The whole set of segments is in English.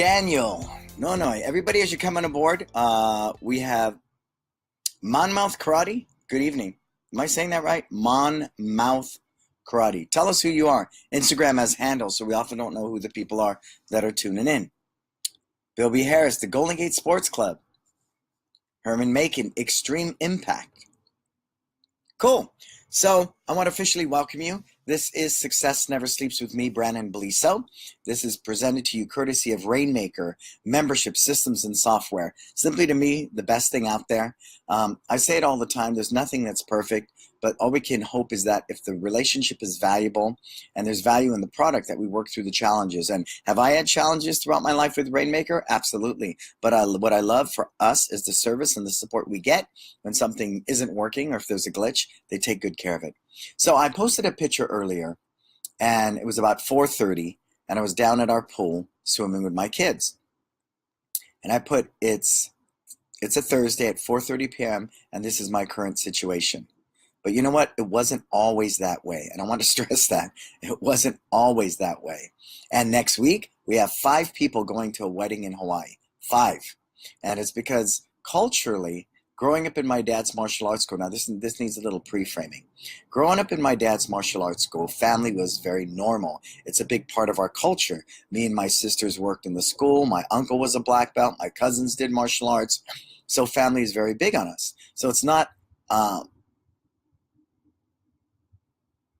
Daniel. No, everybody as you're coming aboard, we have Monmouth Karate. Good evening. Am I saying that right? Monmouth Karate. Tell us who you are. Instagram has handles, so we often don't know who the people are that are tuning in. Bill B. Harris, the Golden Gate Sports Club. Herman Macon, Extreme Impact. Cool. So I want to officially welcome you. This is Success Never Sleeps with me, Brannon Beliso. This is presented to you courtesy of Rainmaker, membership systems and software. Simply to me, the best thing out there. I say it all the time, there's nothing that's perfect, but all we can hope is that if the relationship is valuable and there's value in the product, that we work through the challenges. And have I had challenges throughout my life with Rainmaker? Absolutely. But what I love for us is the service and the support we get when something isn't working or if there's a glitch, they take good care of it. So I posted a picture earlier, and it was about 4:30, and I was down at our pool swimming with my kids. And I put, it's a Thursday at 4:30 p.m., and this is my current situation. But you know what? It wasn't always that way. And I want to stress that. It wasn't always that way. And next week, we have 5 people going to a wedding in Hawaii. 5. And it's because culturally, growing up in my dad's martial arts school, now this needs a little pre-framing. Growing up in my dad's martial arts school, family was very normal. It's a big part of our culture. Me and my sisters worked in the school. My uncle was a black belt. My cousins did martial arts. So family is very big on us. So it's not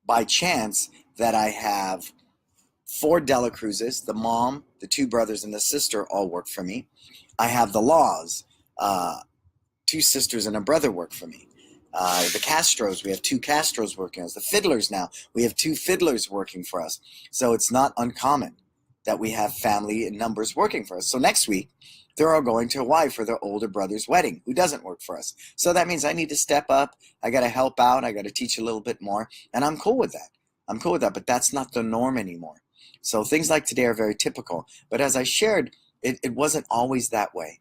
by chance that I have 4 Dela Cruzes, the mom, the 2 brothers, and the sister all work for me. I have the Laws, 2 sisters and a brother work for me. The Castros, we have 2 Castros working for us. The Fiddlers now, we have 2 Fiddlers working for us. So it's not uncommon that we have family in numbers working for us. So next week, they're all going to Hawaii for their older brother's wedding, who doesn't work for us. So that means I need to step up. I got to help out. I got to teach a little bit more. And I'm cool with that. But that's not the norm anymore. So things like today are very typical. But as I shared, it wasn't always that way.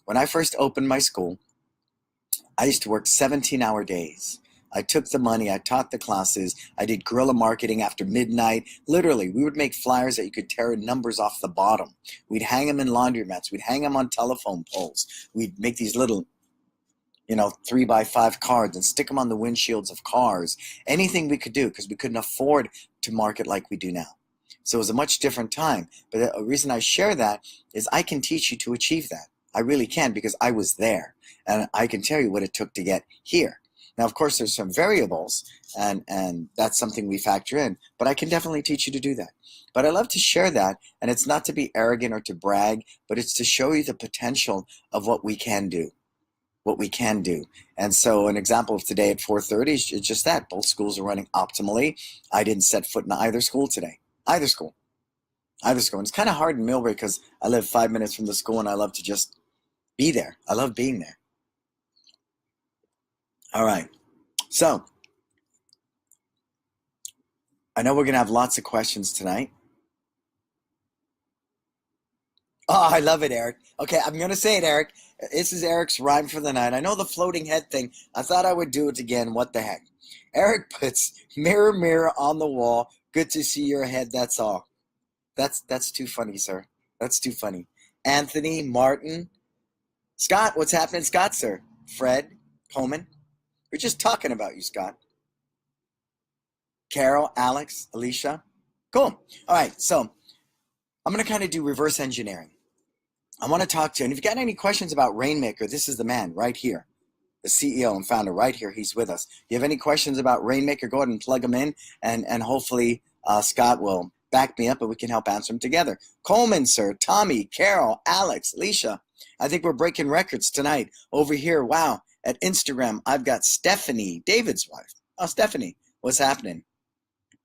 When I first opened my school, I used to work 17-hour days. I took the money, I taught the classes, I did guerrilla marketing after midnight. Literally, we would make flyers that you could tear numbers off the bottom. We'd hang them in laundromats, we'd hang them on telephone poles. We'd make these little, 3x5 cards and stick them on the windshields of cars. Anything we could do because we couldn't afford to market like we do now. So it was a much different time. But the reason I share that is I can teach you to achieve that. I really can because I was there. And I can tell you what it took to get here. Now, of course, there's some variables, and that's something we factor in. But I can definitely teach you to do that. But I love to share that, and it's not to be arrogant or to brag, but it's to show you the potential of what we can do. And so an example of today at 4:30 is just that. Both schools are running optimally. I didn't set foot in either school today. Either school. And it's kind of hard in Millbrae because I live 5 minutes from the school, and I love to just be there. I love being there. All right. So I know we're going to have lots of questions tonight. Oh, I love it, Eric. Okay, I'm going to say it, Eric. This is Eric's rhyme for the night. I know the floating head thing. I thought I would do it again. What the heck? Eric puts, mirror, mirror on the wall. Good to see your head. That's all. That's too funny, sir. That's too funny. Anthony, Martin, Scott, what's happening, Scott, sir? Fred, Coleman. We're just talking about you, Scott. Carol, Alex, Alicia. Cool. All right, so I'm going to kind of do reverse engineering. I want to talk to you. And if you got any questions about Rainmaker, this is the man right here, the CEO and founder right here. He's with us. If you have any questions about Rainmaker, go ahead and plug them in, and hopefully Scott will back me up and we can help answer them together. Coleman, sir, Tommy, Carol, Alex, Alicia. I think we're breaking records tonight over here. Wow. At Instagram, I've got Stephanie, David's wife. Oh, Stephanie, what's happening?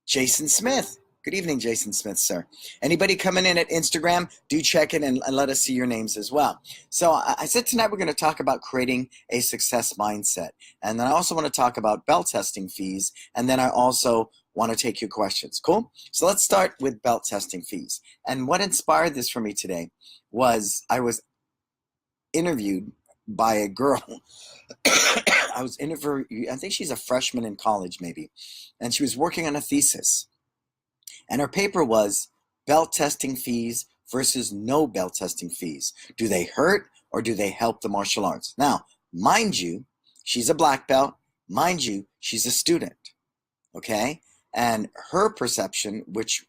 Jason Smith. Good evening, Jason Smith, sir. Anybody coming in at Instagram, do check in and let us see your names as well. So I said tonight we're going to talk about creating a success mindset. And then I also want to talk about belt testing fees. And then I also want to take your questions. Cool? So let's start with belt testing fees. And what inspired this for me today was I was interviewed by a girl. I think she's a freshman in college maybe, and she was working on a thesis, and her paper was belt testing fees versus no belt testing fees? Do they hurt or do they help the martial arts? Now, mind you, she's a black belt. Mind you, she's a student. Okay? And her perception, which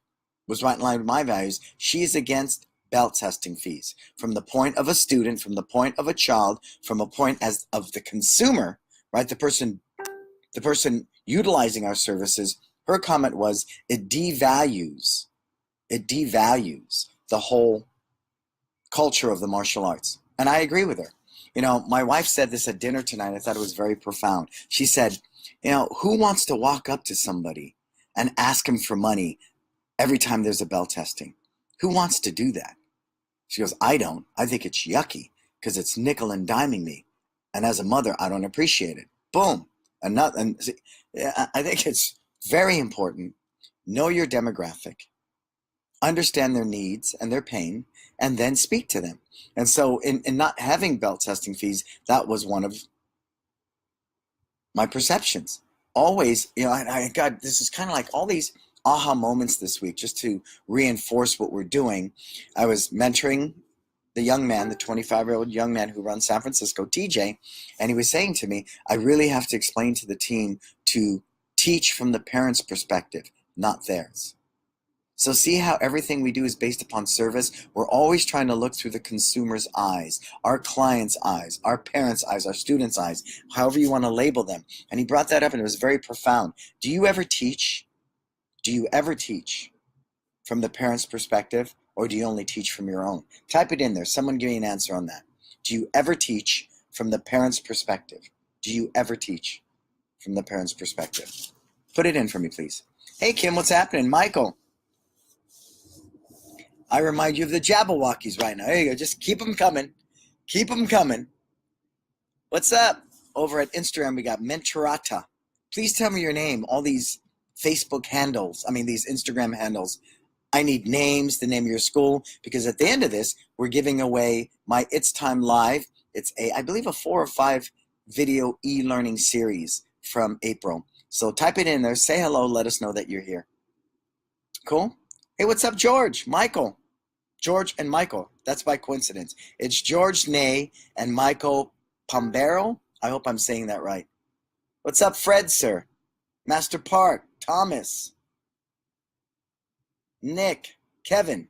was right in line with my values, she's against belt testing fees. From the point of a student, from the point of a child, from a point as of the consumer, right? The person utilizing our services, her comment was it devalues the whole culture of the martial arts. And I agree with her. You know, my wife said this at dinner tonight. I thought it was very profound. She said, you know, who wants to walk up to somebody and ask him for money every time there's a bell testing? Who wants to do that? She goes, I don't. I think it's yucky because it's nickel and diming me. And as a mother, I don't appreciate it. Boom. I think it's very important. Know your demographic. Understand their needs and their pain, and then speak to them. And so in not having belt testing fees, that was one of my perceptions. Always, you know, God, this is kind of like all these aha moments this week, just to reinforce what we're doing. I was mentoring the young man, the 25-year-old young man who runs San Francisco, TJ, and he was saying to me, I really have to explain to the team to teach from the parents' perspective, not theirs. So see how everything we do is based upon service? We're always trying to look through the consumer's eyes, our client's eyes, our parents' eyes, our students' eyes, however you want to label them. And he brought that up and it was very profound. Do you ever teach? Do you ever teach from the parent's perspective, or do you only teach from your own? Type it in there. Someone give me an answer on that. Do you ever teach from the parent's perspective? Do you ever teach from the parent's perspective? Put it in for me, please. Hey, Kim, what's happening? Michael. I remind you of the Jabberwockies right now. There you go. Just keep them coming. Keep them coming. What's up? Over at Instagram, we got Mentorata. Please tell me your name. All these Facebook handles, these Instagram handles. I need names, the name of your school, because at the end of this, we're giving away my It's Time Live. It's I believe a 4 or 5 video e-learning series from April. So type it in there, say hello, let us know that you're here. Cool? Hey, what's up, George? Michael. George and Michael. That's by coincidence. It's George Ney and Michael Pombero. I hope I'm saying that right. What's up, Fred, sir? Master Park, Thomas, Nick, Kevin.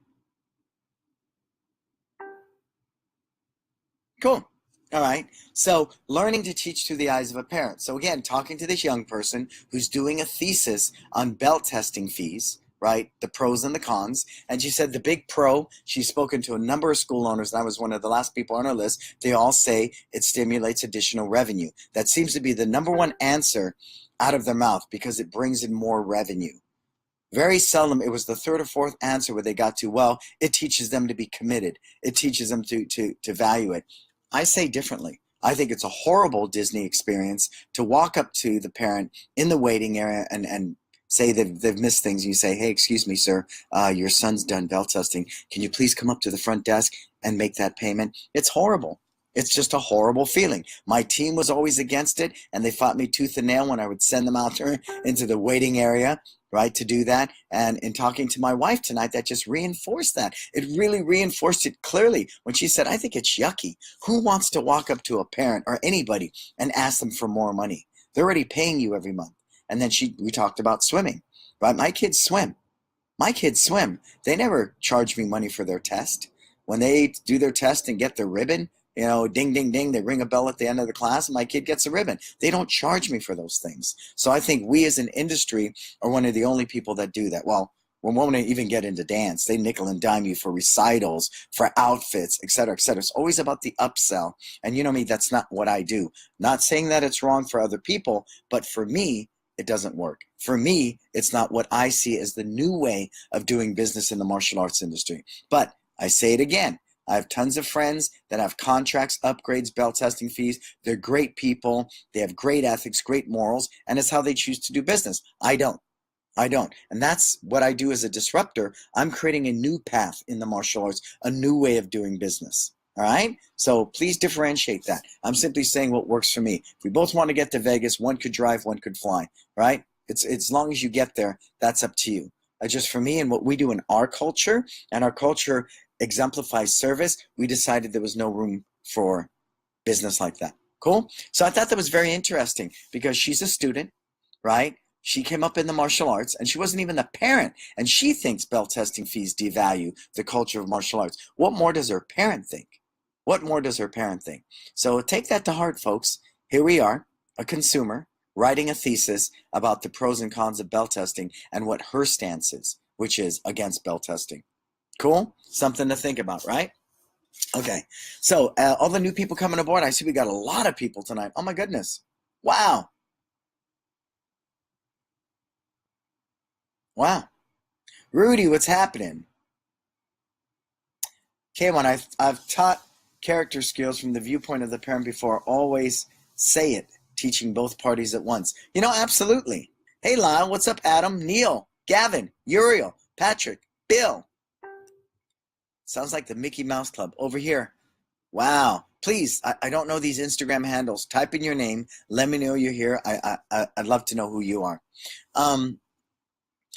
Cool. All right. So learning to teach through the eyes of a parent. So again, talking to this young person who's doing a thesis on belt testing fees, right? The pros and the cons. And she said the big pro, she's spoken to a number of school owners, and I was one of the last people on her list. They all say it stimulates additional revenue. That seems to be the number one answer out of their mouth because it brings in more revenue. Very seldom, it was the third or fourth answer where they got to, well, it teaches them to be committed. It teaches them to value it. I say differently. I think it's a horrible Disney experience to walk up to the parent in the waiting area and say they've missed things. You say, hey, excuse me, sir, your son's done belt testing. Can you please come up to the front desk and make that payment? It's horrible. It's just a horrible feeling. My team was always against it, and they fought me tooth and nail when I would send them out there into the waiting area, right, to do that. And in talking to my wife tonight, that just reinforced that. It really reinforced it clearly when she said, I think it's yucky. Who wants to walk up to a parent or anybody and ask them for more money? They're already paying you every month. And then we talked about swimming, right? My kids swim. They never charge me money for their test. When they do their test and get their ribbon, you know, ding, ding, ding, they ring a bell at the end of the class and my kid gets a ribbon. They don't charge me for those things. So I think we as an industry are one of the only people that do that. Well, we won't even get into dance. They nickel and dime you for recitals, for outfits, et cetera, et cetera. It's always about the upsell. And you know me, that's not what I do. Not saying that it's wrong for other people, but for me, it doesn't work. For me, it's not what I see as the new way of doing business in the martial arts industry. But I say it again. I have tons of friends that have contracts, upgrades, belt testing fees. They're great people. They have great ethics, great morals, and it's how they choose to do business. I don't. And that's what I do as a disruptor. I'm creating a new path in the martial arts, a new way of doing business. All right? So please differentiate that. I'm simply saying what works for me. If we both want to get to Vegas, one could drive, one could fly, right? It's as long as you get there, that's up to you. Just for me and what we do in our culture, and our culture exemplifies service, we decided there was no room for business like that. Cool? So I thought that was very interesting because she's a student, right? She came up in the martial arts and she wasn't even a parent. And she thinks bell testing fees devalue the culture of martial arts. What more does her parent think? What more does her parent think? So take that to heart, folks. Here we are, a consumer, writing a thesis about the pros and cons of bell testing and what her stance is, which is against bell testing. Cool? Something to think about, right? Okay. So all the new people coming aboard, I see we got a lot of people tonight. Oh my goodness. Wow. Wow. Rudy, what's happening? K1, I've taught character skills from the viewpoint of the parent before. Always say it, teaching both parties at once. You know, absolutely. Hey, Lyle, what's up, Adam? Neil, Gavin, Uriel, Patrick, Bill. Sounds like the Mickey Mouse Club over here. Wow. Please, I don't know these Instagram handles. Type in your name. Let me know you're here. I'd love to know who you are.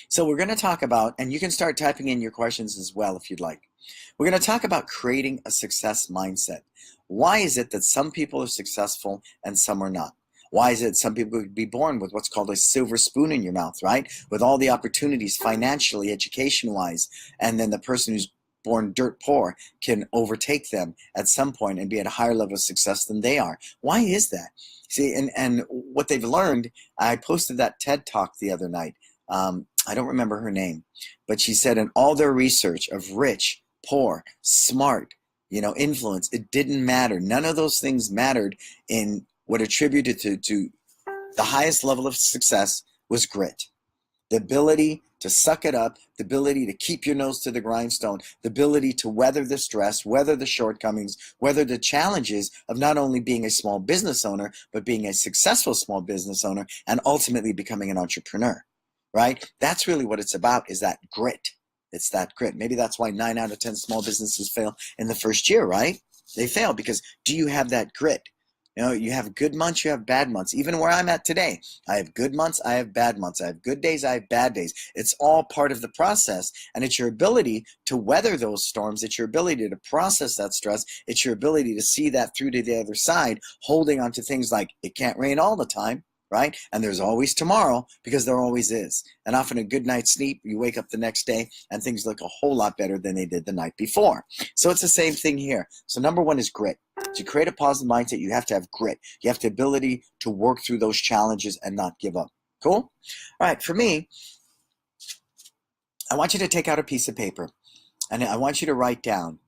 So we're going to talk about, and you can start typing in your questions as well if you'd like. We're going to talk about creating a success mindset. Why is it that some people are successful and some are not? Why is it some people could be born with what's called a silver spoon in your mouth, right? With all the opportunities financially, education-wise, and then the person who's born dirt poor can overtake them at some point and be at a higher level of success than they are. Why is that? See, and what they've learned, I posted that TED Talk the other night. I don't remember her name, but she said in all their research of rich, poor, smart, influence, it didn't matter. None of those things mattered in what attributed to the highest level of success was grit. The ability to suck it up, the ability to keep your nose to the grindstone, the ability to weather the stress, weather the shortcomings, weather the challenges of not only being a small business owner, but being a successful small business owner and ultimately becoming an entrepreneur, right? That's really what it's about, is that grit. It's that grit. Maybe that's why 9 out of 10 small businesses fail in the first year, right? They fail because do you have that grit? You have good months, you have bad months. Even where I'm at today, I have good months, I have bad months. I have good days, I have bad days. It's all part of the process. And it's your ability to weather those storms. It's your ability to process that stress. It's your ability to see that through to the other side, holding on to things like it can't rain all the time, right? And there's always tomorrow, because there always is. And often a good night's sleep, you wake up the next day and things look a whole lot better than they did the night before. So it's the same thing here. So number one is grit. To create a positive mindset, you have to have grit. You have the ability to work through those challenges and not give up. Cool? All right, for me, I want you to take out a piece of paper and I want you to write down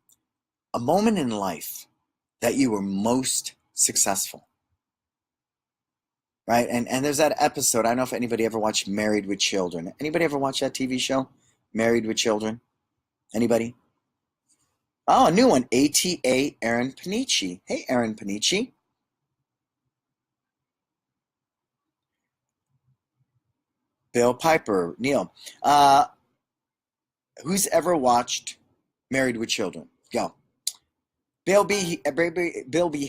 a moment in life that you were most successful. Right? And there's that episode. I don't know if anybody ever watched Married with Children. Anybody ever watch that TV show? Married with Children? Anybody? Oh, a new one. ATA Aaron Panici. Hey, Aaron Panici. Bill Piper. Neil. Who's ever watched Married with Children? Go. Bill B.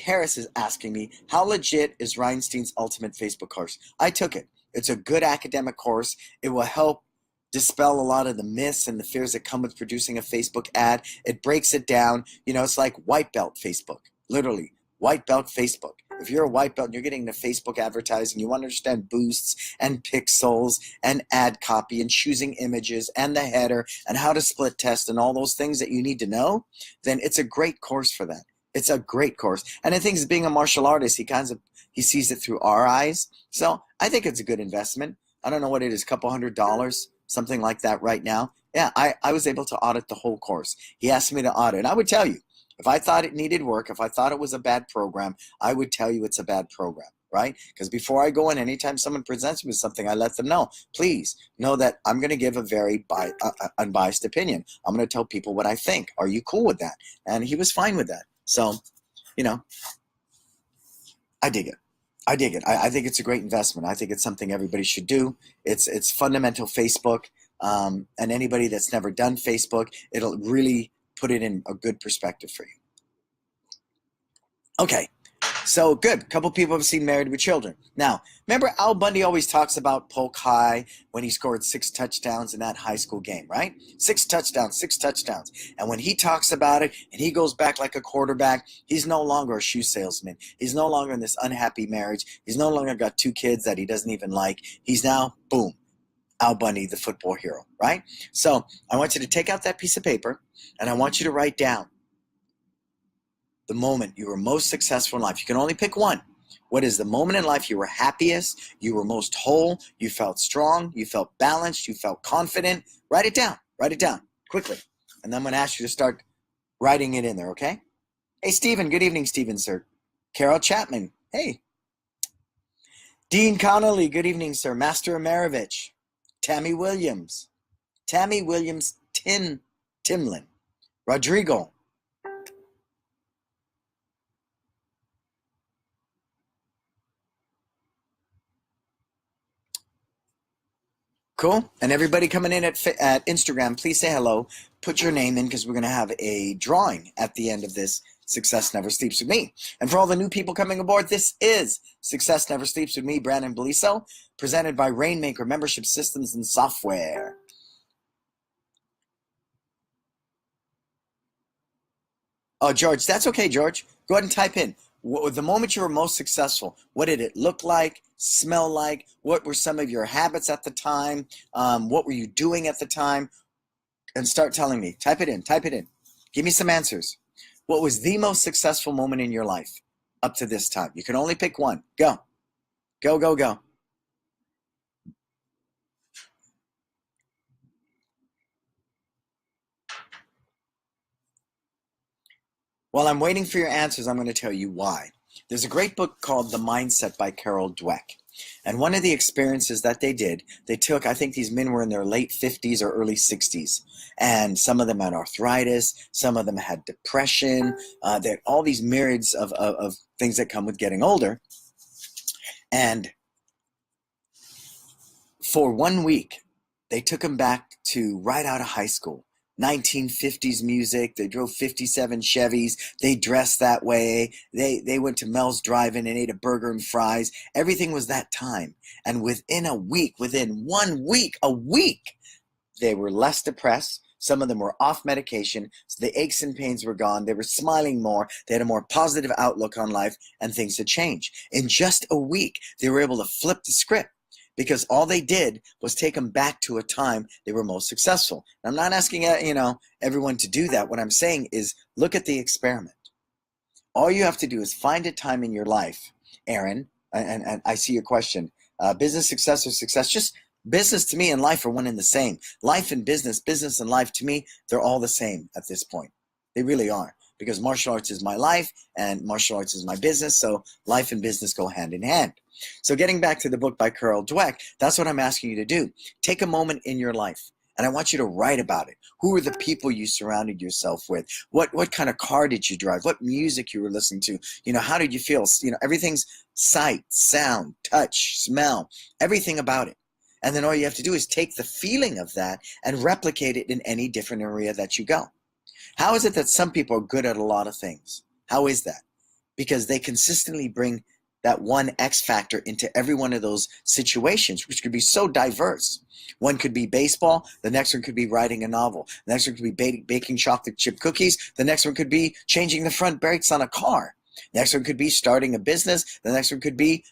Harris is asking me, how legit is Reinstein's Ultimate Facebook course? I took it. It's a good academic course. It will help dispel a lot of the myths and the fears that come with producing a Facebook ad. It breaks it down. It's like white belt Facebook, literally white belt Facebook. If you're a white belt and you're getting into Facebook advertising, you understand boosts and pixels and ad copy and choosing images and the header and how to split test and all those things that you need to know, then it's a great course for that. It's a great course. And I think as being a martial artist, he sees it through our eyes. So I think it's a good investment. I don't know what it is, $200, something like that right now. Yeah, I was able to audit the whole course. He asked me to audit. And I would tell you, if I thought it needed work, if I thought it was a bad program, I would tell you it's a bad program, right? Because before I go in, anytime someone presents me with something, I let them know, please know that I'm going to give a very unbiased opinion. I'm going to tell people what I think. Are you cool with that? And he was fine with that. So, I dig it. I dig it. I think it's a great investment. I think it's something everybody should do. It's fundamental Facebook. And anybody that's never done Facebook, it'll really put it in a good perspective for you. Okay, So good. A couple people have seen Married with Children. Now, remember Al Bundy always talks about Polk High when he scored 6 touchdowns in that high school game, right? 6 touchdowns, 6 touchdowns. And when he talks about it and he goes back like a quarterback, he's no longer a shoe salesman. He's no longer in this unhappy marriage. He's no longer got 2 kids that he doesn't even like. He's now, boom, Al Bundy, the football hero, right? So I want you to take out that piece of paper and I want you to write down the moment you were most successful in life. You can only pick one. What is the moment in life you were happiest, you were most whole, you felt strong, you felt balanced, you felt confident? Write it down. Write it down quickly. And then I'm going to ask you to start writing it in there, okay? Hey, Stephen. Good evening, Stephen, sir. Carol Chapman. Hey. Dean Connolly. Good evening, sir. Master Amarovich. Tammy Williams. Tammy Williams Timlin. Rodrigo. Cool. And everybody coming in at Instagram, please say hello. Put your name in because we're going to have a drawing at the end of this Success Never Sleeps With Me. And for all the new people coming aboard, this is Success Never Sleeps With Me, Brannon Beliso, presented by Rainmaker Membership Systems and Software. Oh, George, that's okay, George. Go ahead and type in. The moment you were most successful, what did it look like, smell like? What were some of your habits at the time? What were you doing at the time? And start telling me. Type it in. Type it in. Give me some answers. What was the most successful moment in your life up to this time? You can only pick one. Go. Go, go, go. While I'm waiting for your answers, I'm going to tell you why. There's a great book called The Mindset by Carol Dweck. And one of the experiences that they did, they took, I think these men were in their late 50s or early 60s. And some of them had arthritis. Some of them had depression. They had all these myriads of things that come with getting older. And for 1 week, they took them back to right out of high school. 1950s music. They drove 57 Chevys. They dressed that way. They went to Mel's Drive-In and ate a burger and fries. Everything was that time. And within 1 week, they were less depressed. Some of them were off medication. So the aches and pains were gone. They were smiling more. They had a more positive outlook on life, and things had changed. In just a week, they were able to flip the script, because all they did was take them back to a time they were most successful. I'm not asking everyone to do that. What I'm saying is look at the experiment. All you have to do is find a time in your life, Aaron, and I see your question. Business success or success, just business to me and life are one and the same. Life and business and life to me, they're all the same at this point. They really are, because martial arts is my life and martial arts is my business, so life and business go hand in hand. So getting back to the book by Carol Dweck, that's what I'm asking you to do. Take a moment in your life, and I want you to write about it. Who are the people you surrounded yourself with? What kind of car did you drive? What music you were listening to? How did you feel? Everything's sight, sound, touch, smell, everything about it. And then all you have to do is take the feeling of that and replicate it in any different area that you go. How is it that some people are good at a lot of things? How is that? Because they consistently bring that one X factor into every one of those situations, which could be so diverse. One could be baseball. The next one could be writing a novel. The next one could be baking chocolate chip cookies. The next one could be changing the front brakes on a car. The next one could be starting a business. The next one could be,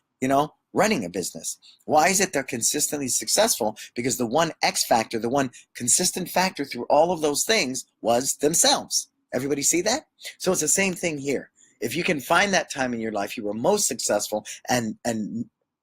running a business. Why is it they're consistently successful? Because the one X factor, the one consistent factor through all of those things was themselves. Everybody see that? So it's the same thing here. If you can find that time in your life you were most successful and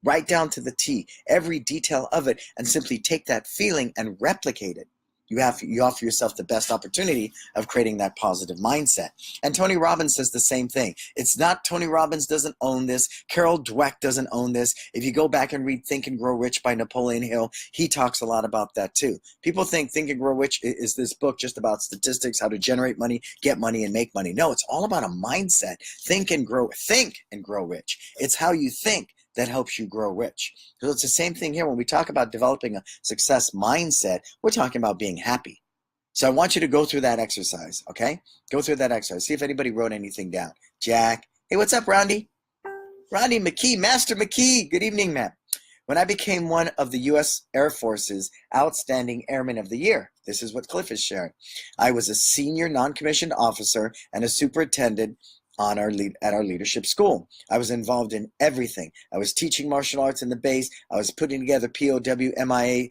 write down to the T every detail of it and simply take that feeling and replicate it, you offer yourself the best opportunity of creating that positive mindset. And Tony Robbins says the same thing. It's not Tony Robbins doesn't own this. Carol Dweck doesn't own this. If you go back and read Think and Grow Rich by Napoleon Hill, he talks a lot about that too. People think Think and Grow Rich is this book just about statistics, how to generate money, get money, and make money. No, it's all about a mindset. Think and grow rich. It's how you think that helps you grow rich. So it's the same thing here. When we talk about developing a success mindset, we're talking about being happy. So I want you to go through that exercise, okay? Go through that exercise. See if anybody wrote anything down. Jack. Hey, what's up, Roundy? Rodney McKee, Master McKee. Good evening, ma'am. When I became one of the U.S. Air Force's Outstanding Airmen of the Year, this is what Cliff is sharing. I was a senior non-commissioned officer and a superintendent at our leadership school. I was involved in everything. I was teaching martial arts in the base. I was putting together POW, MIA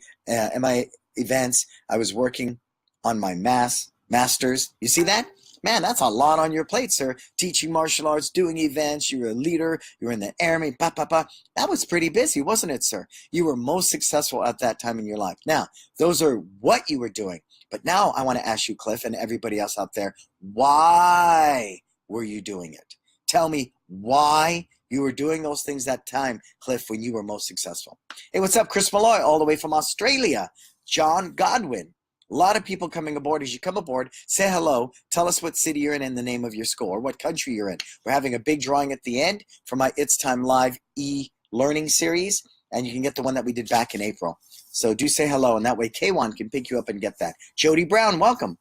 events. I was working on my masters. You see that? Man, that's a lot on your plate, sir. Teaching martial arts, doing events, you're a leader, you're in the army, That was pretty busy, wasn't it, sir? You were most successful at that time in your life. Now, those are what you were doing. But now I want to ask you, Cliff, and everybody else out there, why were you doing it? Tell me why you were doing those things that time, Cliff, when you were most successful. Hey, what's up, Chris Malloy, all the way from Australia. John Godwin. A lot of people coming aboard. As you come aboard, say hello. Tell us what city you're in and the name of your school or what country you're in. We're having a big drawing at the end for my It's Time Live e-learning series, and you can get the one that we did back in April. So do say hello, and that way K1 can pick you up and get that. Jody Brown, welcome.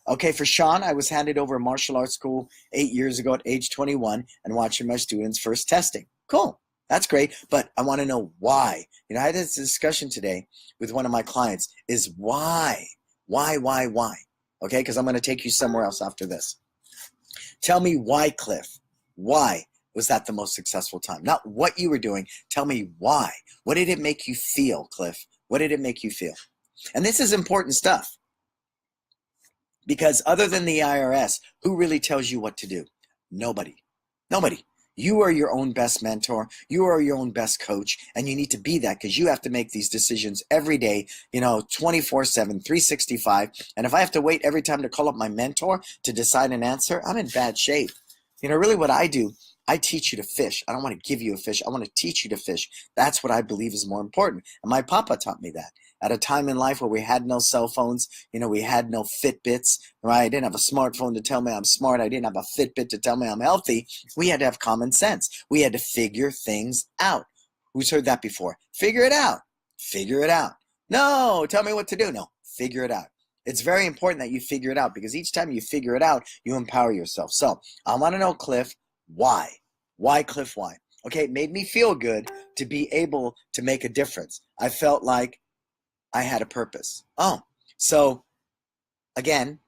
Okay, for Sean, I was handed over a martial arts school 8 years ago at age 21 and watching my students' first testing. Cool. That's great, but I want to know why. I had this discussion today with one of my clients is why? Why? Okay, because I'm going to take you somewhere else after this. Tell me why, Cliff. Why was that the most successful time? Not what you were doing. Tell me why. What did it make you feel, Cliff? What did it make you feel? And this is important stuff because other than the IRS, who really tells you what to do? Nobody. You are your own best mentor. You are your own best coach, and you need to be that because you have to make these decisions every day, 24/7, 365. And if I have to wait every time to call up my mentor to decide an answer, I'm in bad shape. Really what I do, I teach you to fish. I don't want to give you a fish. I want to teach you to fish. That's what I believe is more important. And my papa taught me that. At a time in life where we had no cell phones, we had no Fitbits, right? I didn't have a smartphone to tell me I'm smart. I didn't have a Fitbit to tell me I'm healthy. We had to have common sense. We had to figure things out. Who's heard that before? Figure it out. Figure it out. No, tell me what to do. No, figure it out. It's very important that you figure it out because each time you figure it out, you empower yourself. So I want to know, Cliff, why? Why, Cliff, why? Okay, it made me feel good to be able to make a difference. I felt like I had a purpose. Oh, so again,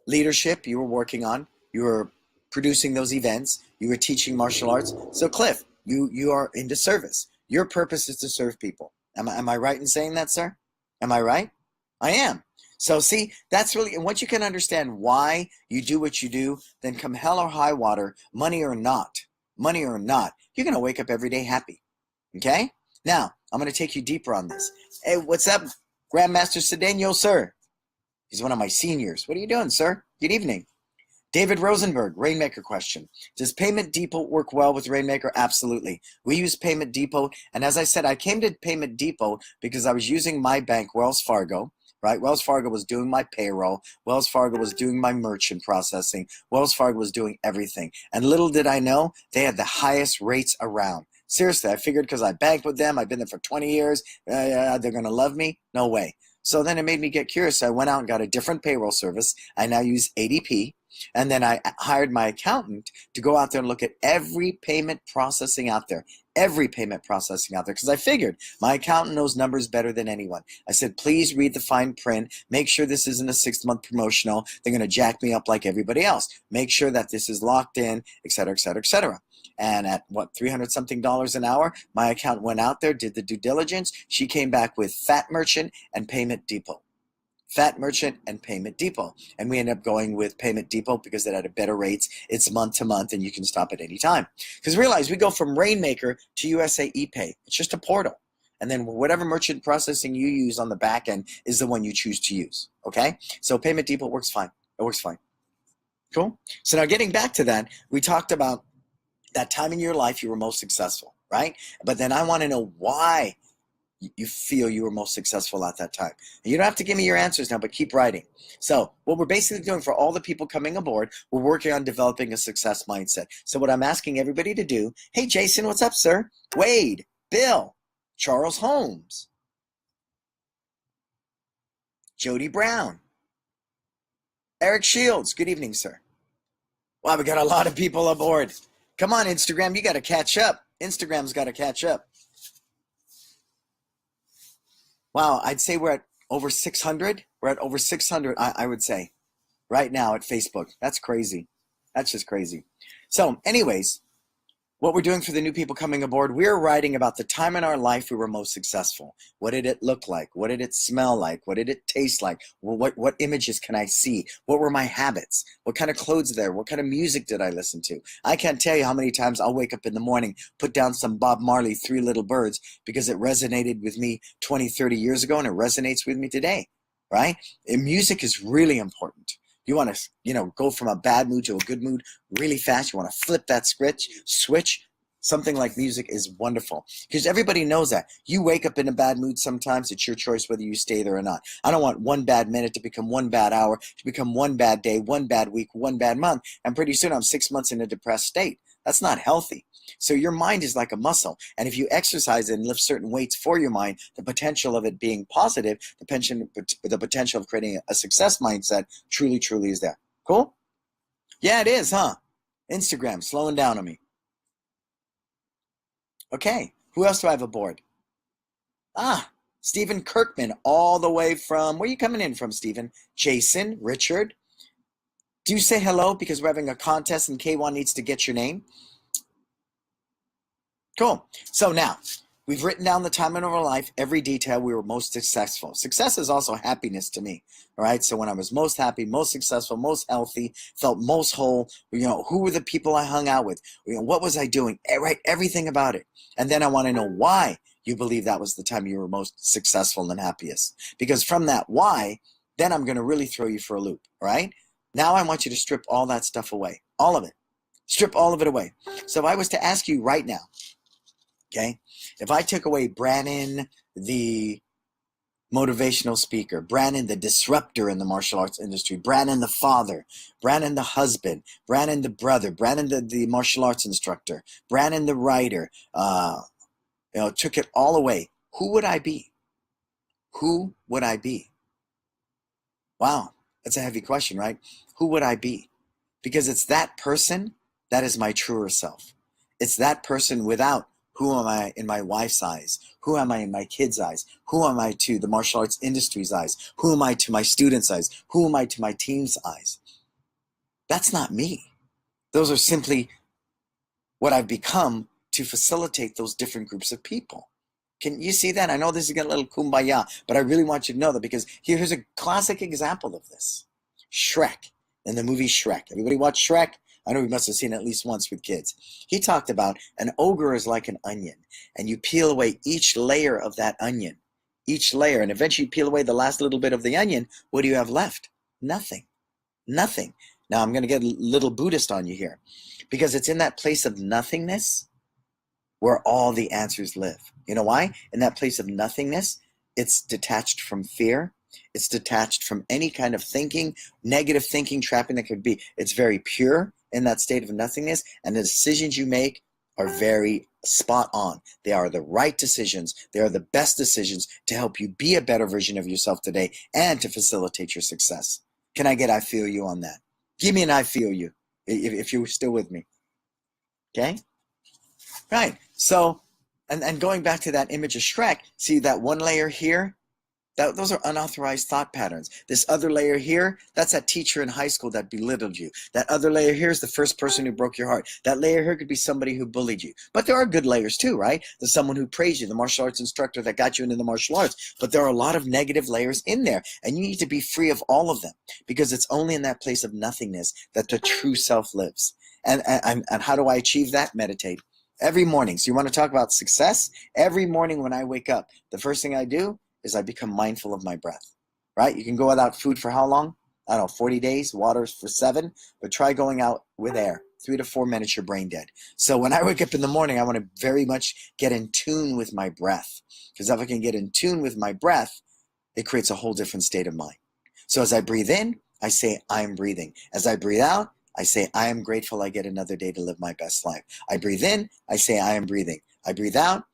leadership you were working on, you were producing those events, you were teaching martial arts. So Cliff, you are into service. Your purpose is to serve people. Am I right in saying that, sir? Am I right? I am. So see, that's really, and once you can understand why you do what you do, then come hell or high water, money or not, you're going to wake up every day happy. Okay? Now, I'm going to take you deeper on this. Hey, what's up, Grandmaster Cedeno, sir? He's one of my seniors. What are you doing, sir? Good evening. David Rosenberg, Rainmaker question. Does Payment Depot work well with Rainmaker? Absolutely. We use Payment Depot. And as I said, I came to Payment Depot because I was using my bank, Wells Fargo, right? Wells Fargo was doing my payroll. Wells Fargo was doing my merchant processing. Wells Fargo was doing everything. And little did I know, they had the highest rates around. Seriously, I figured because I banked with them, I've been there for 20 years, they're going to love me? No way. So then it made me get curious. So I went out and got a different payroll service. I now use ADP. And then I hired my accountant to go out there and look at every payment processing out there. Because I figured my accountant knows numbers better than anyone. I said, please read the fine print. Make sure this isn't a 6-month promotional. They're going to jack me up like everybody else. Make sure that this is locked in, et cetera, et cetera, et cetera. And at $300 something an hour, my accountant went out there, did the due diligence. She came back with Fat Merchant and Payment Depot. And we ended up going with Payment Depot because it had a better rates. It's month to month and you can stop at any time. Because realize we go from Rainmaker to USA ePay. It's just a portal. And then whatever merchant processing you use on the back end is the one you choose to use. Okay? So Payment Depot works fine. It works fine. Cool? So now getting back to that, we talked about that time in your life you were most successful, right? But then I want to know why you feel you were most successful at that time. And you don't have to give me your answers now, but keep writing. So what we're basically doing for all the people coming aboard, we're working on developing a success mindset. So what I'm asking everybody to do, hey, Jason, what's up, sir? Wade, Bill, Charles Holmes, Jody Brown, Eric Shields. Good evening, sir. Wow, we got a lot of people aboard. Come on, Instagram, you got to catch up. Instagram's got to catch up. Wow, I'd say we're at over 600. We're at over 600, I would say, right now at Facebook. That's crazy. That's just crazy. So anyways, what we're doing for the new people coming aboard, we're writing about the time in our life we were most successful. What did it look like? What did it smell like? What did it taste like? Well, what images can I see? What were my habits? What kind of clothes there? What kind of music did I listen to? I can't tell you how many times I'll wake up in the morning, put down some Bob Marley, Three Little Birds, because it resonated with me 20, 30 years ago, and it resonates with me today, right? And music is really important. You want to, go from a bad mood to a good mood really fast. You want to flip that switch. Something like music is wonderful because everybody knows that. You wake up in a bad mood sometimes. It's your choice whether you stay there or not. I don't want one bad minute to become one bad hour, to become one bad day, one bad week, one bad month. And pretty soon I'm 6 months in a depressed state. That's not healthy. So your mind is like a muscle. And if you exercise it and lift certain weights for your mind, the potential of it being positive, the potential of creating a success mindset truly, truly is there. Cool? Yeah, it is, huh? Instagram, slowing down on me. Okay, who else do I have aboard? Stephen Kirkman, all the way from, where are you coming in from, Stephen? Jason, Richard. Do say hello because we're having a contest and K1 needs to get your name. Cool. So now, we've written down the time in our life, every detail we were most successful. Success is also happiness to me, all right? So when I was most happy, most successful, most healthy, felt most whole, who were the people I hung out with? What was I doing? Right, everything about it. And then I want to know why you believe that was the time you were most successful and happiest. Because from that why, then I'm going to really throw you for a loop, all right? Now I want you to strip all that stuff away, all of it. Strip all of it away. So if I was to ask you right now, okay, if I took away Brannon, the motivational speaker, Brannon, the disruptor in the martial arts industry, Brannon, the father, Brannon, the husband, Brannon, the brother, Brannon, the martial arts instructor, Brannon, the writer, took it all away, who would I be? Who would I be? Wow, that's a heavy question, right? Who would I be? Because it's that person that is my truer self. It's that person without who am I in my wife's eyes? Who am I in my kids' eyes? Who am I to the martial arts industry's eyes? Who am I to my students' eyes? Who am I to my team's eyes? That's not me. Those are simply what I've become to facilitate those different groups of people. Can you see that? I know this is getting a little kumbaya, but I really want you to know that because here's a classic example of this. Shrek, in the movie Shrek. Everybody watch Shrek? I know we must have seen it at least once with kids. He talked about an ogre is like an onion, and you peel away each layer of that onion, each layer, and eventually you peel away the last little bit of the onion. What do you have left? Nothing. Nothing. Now I'm going to get a little Buddhist on you here because it's in that place of nothingness where all the answers live. You know why? In that place of nothingness, it's detached from fear. It's detached from any kind of thinking, negative thinking, trapping that could be. It's very pure in that state of nothingness, and the decisions you make are very spot on. They are the right decisions. They are the best decisions to help you be a better version of yourself today and to facilitate your success. Can I get I feel you on that? Give me an I feel you if you're still with me. Okay? Right. So, and going back to that image of Shrek, see that one layer here? Those are unauthorized thought patterns. This other layer here, that's that teacher in high school that belittled you. That other layer here is the first person who broke your heart. That layer here could be somebody who bullied you. But there are good layers too, right? There's someone who praised you, the martial arts instructor that got you into the martial arts. But there are a lot of negative layers in there, and you need to be free of all of them because it's only in that place of nothingness that the true self lives. And how do I achieve that? Meditate. Every morning. So you want to talk about success? Every morning when I wake up, the first thing I do is I become mindful of my breath, right? You can go without food for how long? I don't know, 40 days, water for 7, but try going out with air. 3 to 4 minutes, you're brain dead. So when I wake up in the morning, I want to very much get in tune with my breath. Because if I can get in tune with my breath, it creates a whole different state of mind. So as I breathe in, I say, I'm breathing. As I breathe out, I say, I am grateful I get another day to live my best life. I breathe in, I say, I am breathing. I breathe out,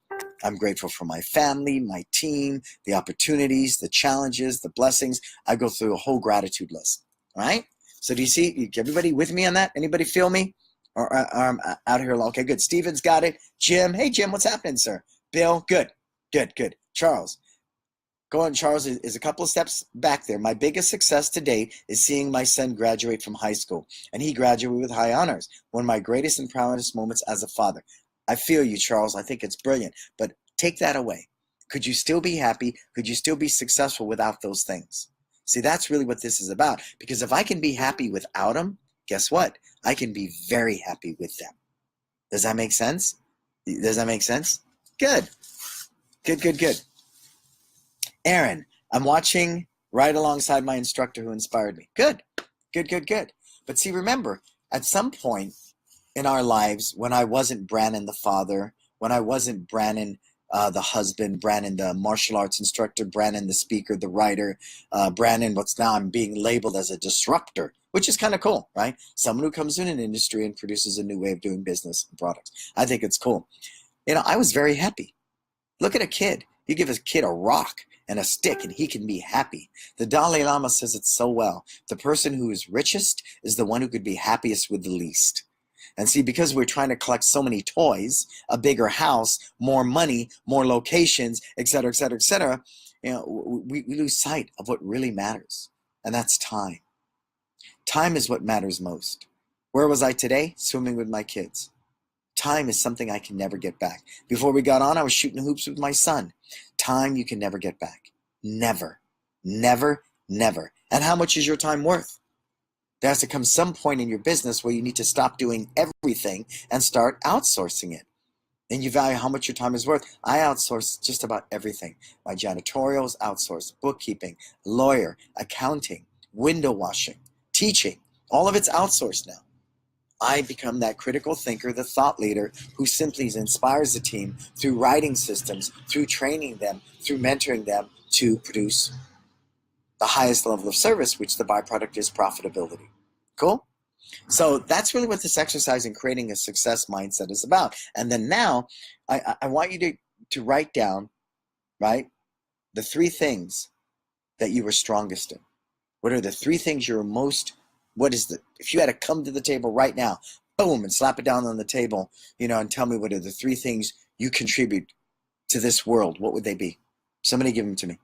I'm grateful for my family, my team, the opportunities, the challenges, the blessings. I go through a whole gratitude list. All right? So do you see, everybody with me on that? Anybody feel me? Or I'm out here. Okay, good. Steven's got it. Jim. Hey, Jim, what's happening, sir? Bill, good. Good. Charles. Go on, Charles is a couple of steps back there. My biggest success to date is seeing my son graduate from high school, and he graduated with high honors. One of my greatest and proudest moments as a father. I feel you, Charles. I think it's brilliant, but take that away. Could you still be happy? Could you still be successful without those things? See, that's really what this is about, because if I can be happy without them, guess what? I can be very happy with them. Does that make sense? Does that make sense? Good. Aaron, I'm watching right alongside my instructor who inspired me. Good. But see, remember, at some point in our lives, when I wasn't Brannon the father, when I wasn't Brannon the husband, Brannon the martial arts instructor, Brannon the speaker, the writer, Brannon, what's now I'm being labeled as a disruptor, which is kind of cool, right? Someone who comes in an industry and produces a new way of doing business and products. I think it's cool. I was very happy. Look at a kid. You give a kid a rock and a stick and he can be happy. The Dalai Lama says it so well. The person who is richest is the one who could be happiest with the least. And see, because we're trying to collect so many toys, a bigger house, more money, more locations, et cetera, we lose sight of what really matters. And that's time. Time is what matters most. Where was I today? Swimming with my kids. Time is something I can never get back. Before we got on, I was shooting hoops with my son. Time you can never get back. Never. And how much is your time worth? There has to come some point in your business where you need to stop doing everything and start outsourcing it. And you value how much your time is worth. I outsource just about everything. My janitorial is outsourced. Bookkeeping, lawyer, accounting, window washing, teaching. All of it's outsourced now. I become that critical thinker, the thought leader who simply inspires the team through writing systems, through training them, through mentoring them to produce the highest level of service, which the byproduct is profitability. Cool? So that's really what this exercise in creating a success mindset is about. And then now I want you to write down, right, the 3 things that you were strongest in. What are the 3 things you're most, if you had to come to the table right now, boom, and slap it down on the table, and tell me what are the 3 things you contribute to this world, what would they be? Somebody give them to me.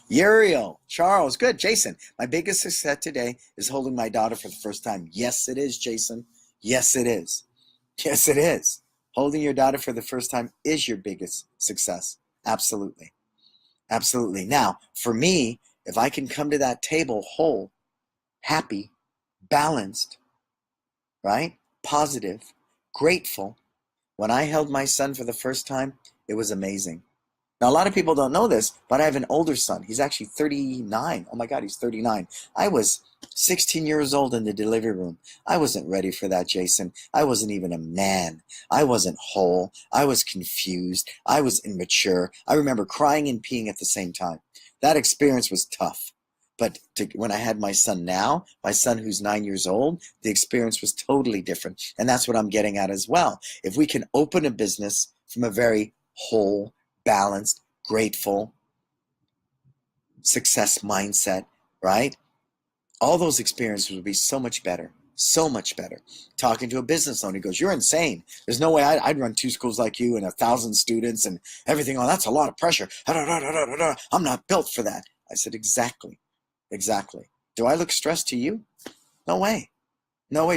Uriel, Charles, good. Jason, my biggest success today is holding my daughter for the first time. Yes, it is, Jason. Yes, it is. Yes, it is. Holding your daughter for the first time is your biggest success. Absolutely. Now, for me, if I can come to that table whole, happy, balanced, right? Positive, grateful. When I held my son for the first time, it was amazing. Now, a lot of people don't know this, but I have an older son. He's actually 39. Oh my God, he's 39. I was 16 years old in the delivery room. I wasn't ready for that, Jason. I wasn't even a man. I wasn't whole. I was confused. I was immature. I remember crying and peeing at the same time. That experience was tough. But when I had my son now, my son who's 9 years old, the experience was totally different. And that's what I'm getting at as well. If we can open a business from a very whole, balanced, grateful, success mindset, right? All those experiences would be so much better. Talking to a business owner, he goes, "You're insane. There's no way I'd run 2 schools like you and 1,000 students and everything. Oh, that's a lot of pressure. I'm not built for that." I said, exactly. Do I look stressed to you? No way,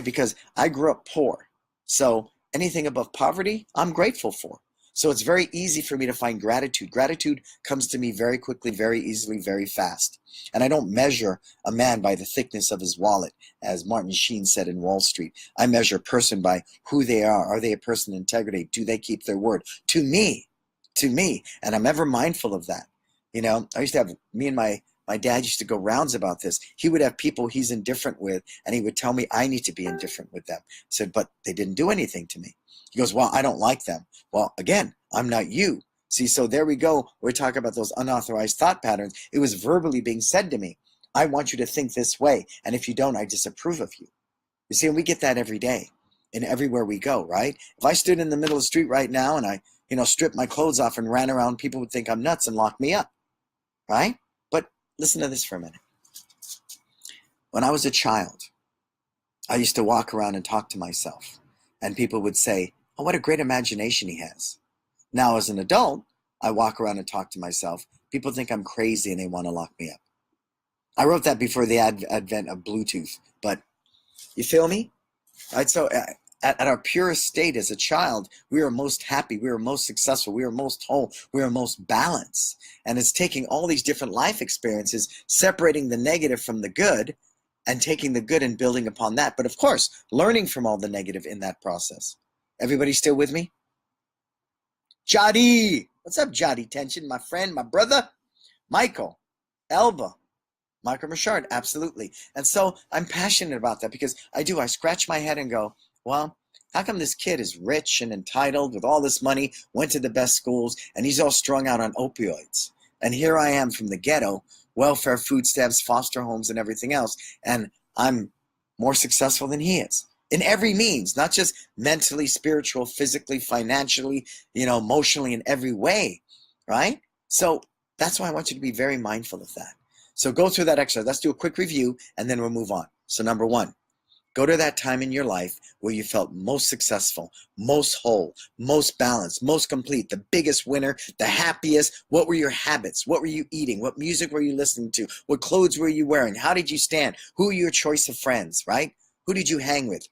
because I grew up poor. So anything above poverty, I'm grateful for. So it's very easy for me to find gratitude. Gratitude comes to me very quickly, very easily, very fast. And I don't measure a man by the thickness of his wallet, as Martin Sheen said in Wall Street. I measure a person by who they are. Are they a person of integrity? Do they keep their word? To me. And I'm ever mindful of that. I used to have, me and my dad used to go rounds about this. He would have people he's indifferent with, and he would tell me I need to be indifferent with them. I said, but they didn't do anything to me. He goes, well, I don't like them. Well, again, I'm not you. See, so there we go. We're talking about those unauthorized thought patterns. It was verbally being said to me. I want you to think this way. And if you don't, I disapprove of you. You see, and we get that every day and everywhere we go, right? If I stood in the middle of the street right now and I, stripped my clothes off and ran around, people would think I'm nuts and lock me up, right? But listen to this for a minute. When I was a child, I used to walk around and talk to myself, and people would say, oh, what a great imagination he has. Now, as an adult, I walk around and talk to myself. People think I'm crazy and they want to lock me up. I wrote that before the advent of Bluetooth, but you feel me? Right? So at our purest state as a child, we were most happy, we were most successful, we were most whole, we were most balanced. And it's taking all these different life experiences, separating the negative from the good, and taking the good and building upon that. But of course, learning from all the negative in that process. Everybody still with me? Jody! What's up, Jody Tension? My friend, my brother? Michael, Elba, Michael Richard, absolutely. And so I'm passionate about that because I scratch my head and go, well, how come this kid is rich and entitled with all this money, went to the best schools, and he's all strung out on opioids? And here I am from the ghetto, welfare, food stamps, foster homes, and everything else, and I'm more successful than he is. In every means, not just mentally, spiritual, physically, financially, emotionally, in every way, right? So that's why I want you to be very mindful of that. So go through that exercise. Let's do a quick review, and then we'll move on. So number one, go to that time in your life where you felt most successful, most whole, most balanced, most complete, the biggest winner, the happiest. What were your habits? What were you eating? What music were you listening to? What clothes were you wearing? How did you stand? Who were your choice of friends, right? Who did you hang with?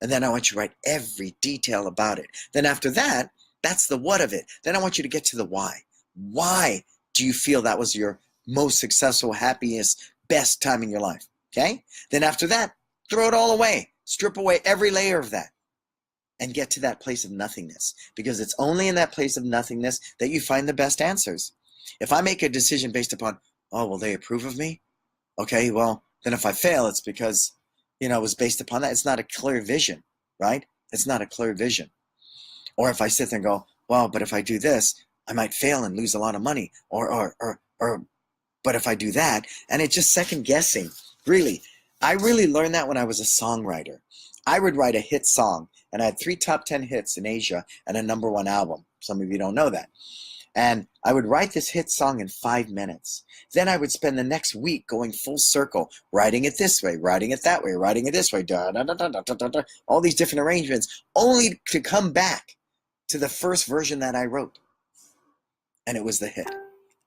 And then I want you to write every detail about it. Then after that, that's the what of it. Then I want you to get to the why. Why do you feel that was your most successful, happiest, best time in your life? Okay? Then after that, throw it all away. Strip away every layer of that and get to that place of nothingness, because it's only in that place of nothingness that you find the best answers. If I make a decision based upon, oh, will they approve of me? Okay, well, then if I fail, it's because, it was based upon that. It's not a clear vision, right? It's not a clear vision. Or if I sit there and go, well, but if I do this, I might fail and lose a lot of money. But if I do that, and it's just second guessing. Really, I really learned that when I was a songwriter. I would write a hit song, and I had 3 top 10 hits in Asia and a #1 album. Some of you don't know that. And I would write this hit song in 5 minutes. Then I would spend the next week going full circle, writing it this way, writing it that way, writing it this way, all these different arrangements, only to come back to the first version that I wrote. And it was the hit.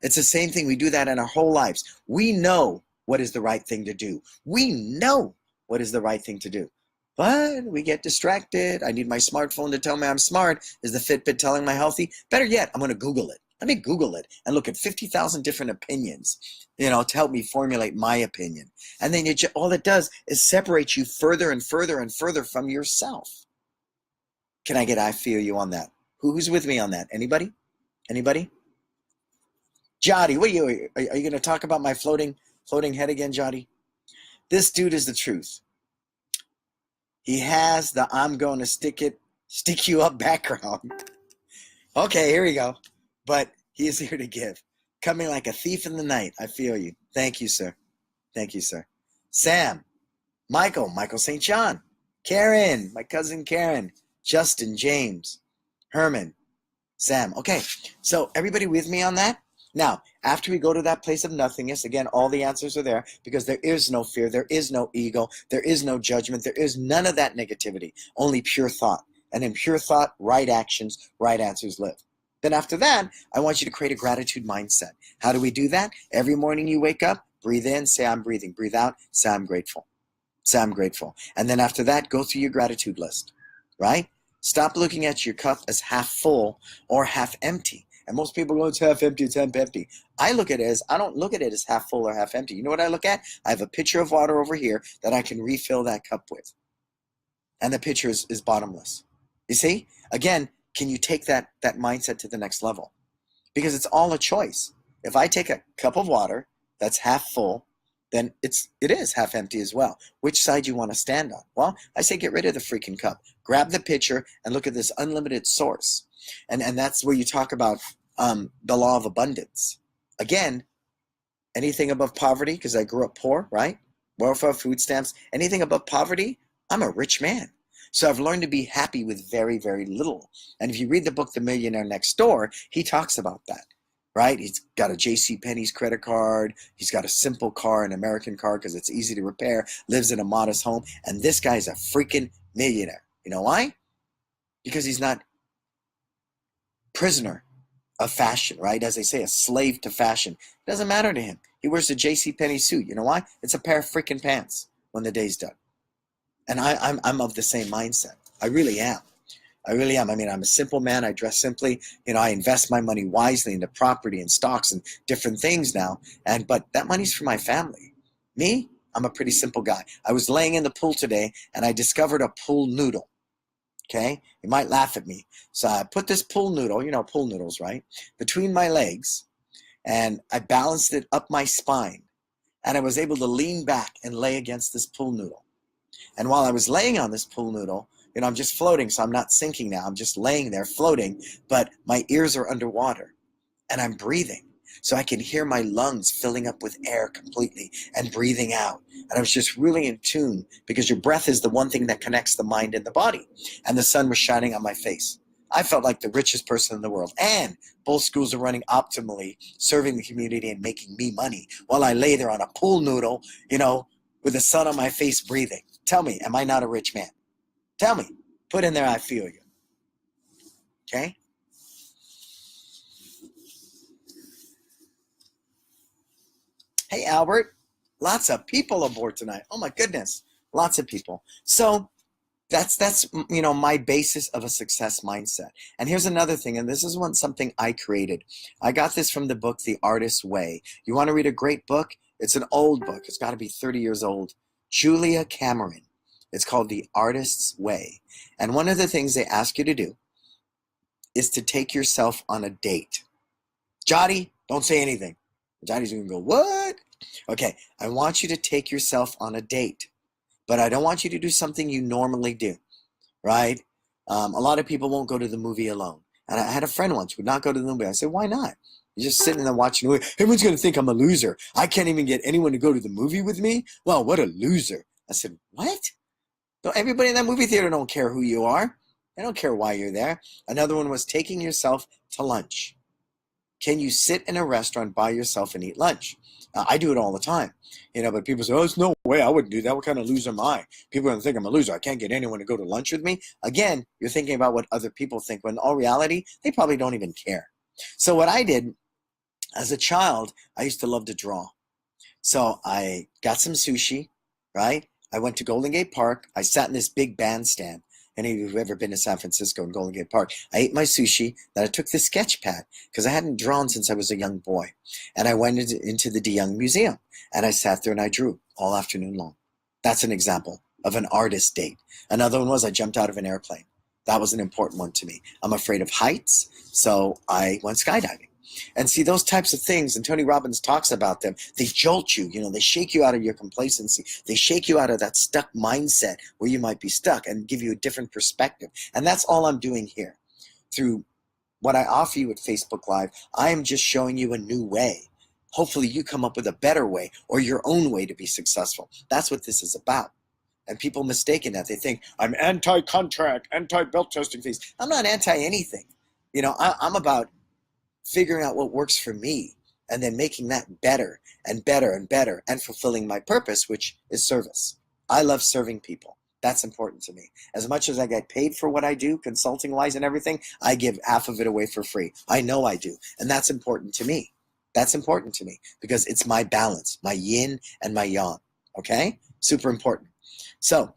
It's the same thing. We do that in our whole lives. We know what is the right thing to do. We know what is the right thing to do. But we get distracted. I need my smartphone to tell me I'm smart. Is the Fitbit telling me I'm healthy? Better yet, I'm going to Google it. Let me Google it and look at 50,000 different opinions, to help me formulate my opinion. And then all it does is separate you further and further and further from yourself. Can I feel you on that? Who's with me on that? Anybody? Anybody? Jody, what are you going to talk about my floating head again, Jody? This dude is the truth. He has the I'm going to stick you up background. Okay, here we go. But he is here to give. Coming like a thief in the night. I feel you. Thank you, sir. Thank you, sir. Sam, Michael St. John, Karen, my cousin Karen, Justin, James, Herman, Sam. Okay, so everybody with me on that? Now, after we go to that place of nothingness, again, all the answers are there because there is no fear, there is no ego, there is no judgment, there is none of that negativity, only pure thought. And in pure thought, right actions, right answers live. Then after that, I want you to create a gratitude mindset. How do we do that? Every morning you wake up, breathe in, say I'm breathing. Breathe out, say I'm grateful. Say I'm grateful. And then after that, go through your gratitude list, right? Stop looking at your cup as half full or half empty. And most people go, it's half empty, it's half empty. I don't look at it as half full or half empty. You know what I look at? I have a pitcher of water over here that I can refill that cup with. And the pitcher is bottomless. You see? Again, can you take that mindset to the next level? Because it's all a choice. If I take a cup of water that's half full, then it is half empty as well. Which side you want to stand on? Well, I say get rid of the freaking cup. Grab the pitcher and look at this unlimited source. And that's where you talk about the law of abundance. Again, anything above poverty, because I grew up poor, right? Welfare, food stamps, anything above poverty, I'm a rich man. So I've learned to be happy with very, very little. And if you read the book, The Millionaire Next Door, he talks about that. right? He's got a J.C. Penney's credit card. He's got a simple car, an American car, because it's easy to repair, lives in a modest home. And this guy's a freaking millionaire. You know why? Because he's not prisoner of fashion, right? As they say, a slave to fashion. It doesn't matter to him. He wears a J.C. Penney suit. You know why? It's a pair of freaking pants when the day's done. And I'm of the same mindset. I really am. I really am. I mean, I'm a simple man. I dress simply. I invest my money wisely into property and stocks and different things now. But that money's for my family. Me, I'm a pretty simple guy. I was laying in the pool today and I discovered a pool noodle. Okay? You might laugh at me. So I put this pool noodle, pool noodles, right? Between my legs, and I balanced it up my spine. And I was able to lean back and lay against this pool noodle. And while I was laying on this pool noodle, I'm just floating, so I'm not sinking now. I'm just laying there floating, but my ears are underwater and I'm breathing. So I can hear my lungs filling up with air completely and breathing out. And I was just really in tune, because your breath is the one thing that connects the mind and the body. And the sun was shining on my face. I felt like the richest person in the world. And both schools are running optimally, serving the community and making me money, while I lay there on a pool noodle, with the sun on my face breathing. Tell me, am I not a rich man? Tell me. Put in there, I feel you. Okay? Hey, Albert. Lots of people aboard tonight. Oh, my goodness. Lots of people. So that's my basis of a success mindset. And here's another thing, and this is something I created. I got this from the book, The Artist's Way. You want to read a great book? It's an old book. It's got to be 30 years old. Julia Cameron. It's called The Artist's Way. And one of the things they ask you to do is to take yourself on a date. Jotty, don't say anything. Jotty's going to go, what? Okay, I want you to take yourself on a date. But I don't want you to do something you normally do, right? A lot of people won't go to the movie alone. And I had a friend once who would not go to the movie. I said, why not? You're just sitting there watching the movie. Everyone's going to think I'm a loser. I can't even get anyone to go to the movie with me? Well, what a loser. I said, what? Everybody in that movie theater don't care who you are. They don't care why you're there. Another one was taking yourself to lunch. Can you sit in a restaurant by yourself and eat lunch? I do it all the time. But people say, oh, there's no way I wouldn't do that. What kind of loser am I? People are going to think I'm a loser. I can't get anyone to go to lunch with me. Again, you're thinking about what other people think, when in all reality, they probably don't even care. So what I did as a child, I used to love to draw. So I got some sushi, right? I went to Golden Gate Park. I sat in this big bandstand. Any of you who've ever been to San Francisco and Golden Gate Park? I ate my sushi. Then I took the sketch pad, because I hadn't drawn since I was a young boy. And I went into the DeYoung Museum. And I sat there and I drew all afternoon long. That's an example of an artist date. Another one was I jumped out of an airplane. That was an important one to me. I'm afraid of heights, so I went skydiving. And see, those types of things, and Tony Robbins talks about them, they jolt you, they shake you out of your complacency. They shake you out of that stuck mindset where you might be stuck, and give you a different perspective. And that's all I'm doing here. Through what I offer you at Facebook Live, I am just showing you a new way. Hopefully you come up with a better way, or your own way to be successful. That's what this is about. And people mistaken that. They think, I'm anti-contract, anti-belt testing fees. I'm not anti-anything. I'm about figuring out what works for me, and then making that better and better and better, and fulfilling my purpose, which is service. I love serving people. That's important to me. As much as I get paid for what I do, consulting wise and everything, I give half of it away for free. I know I do. And that's important to me. That's important to me, because it's my balance, my yin and my yang. Okay? Super important. So,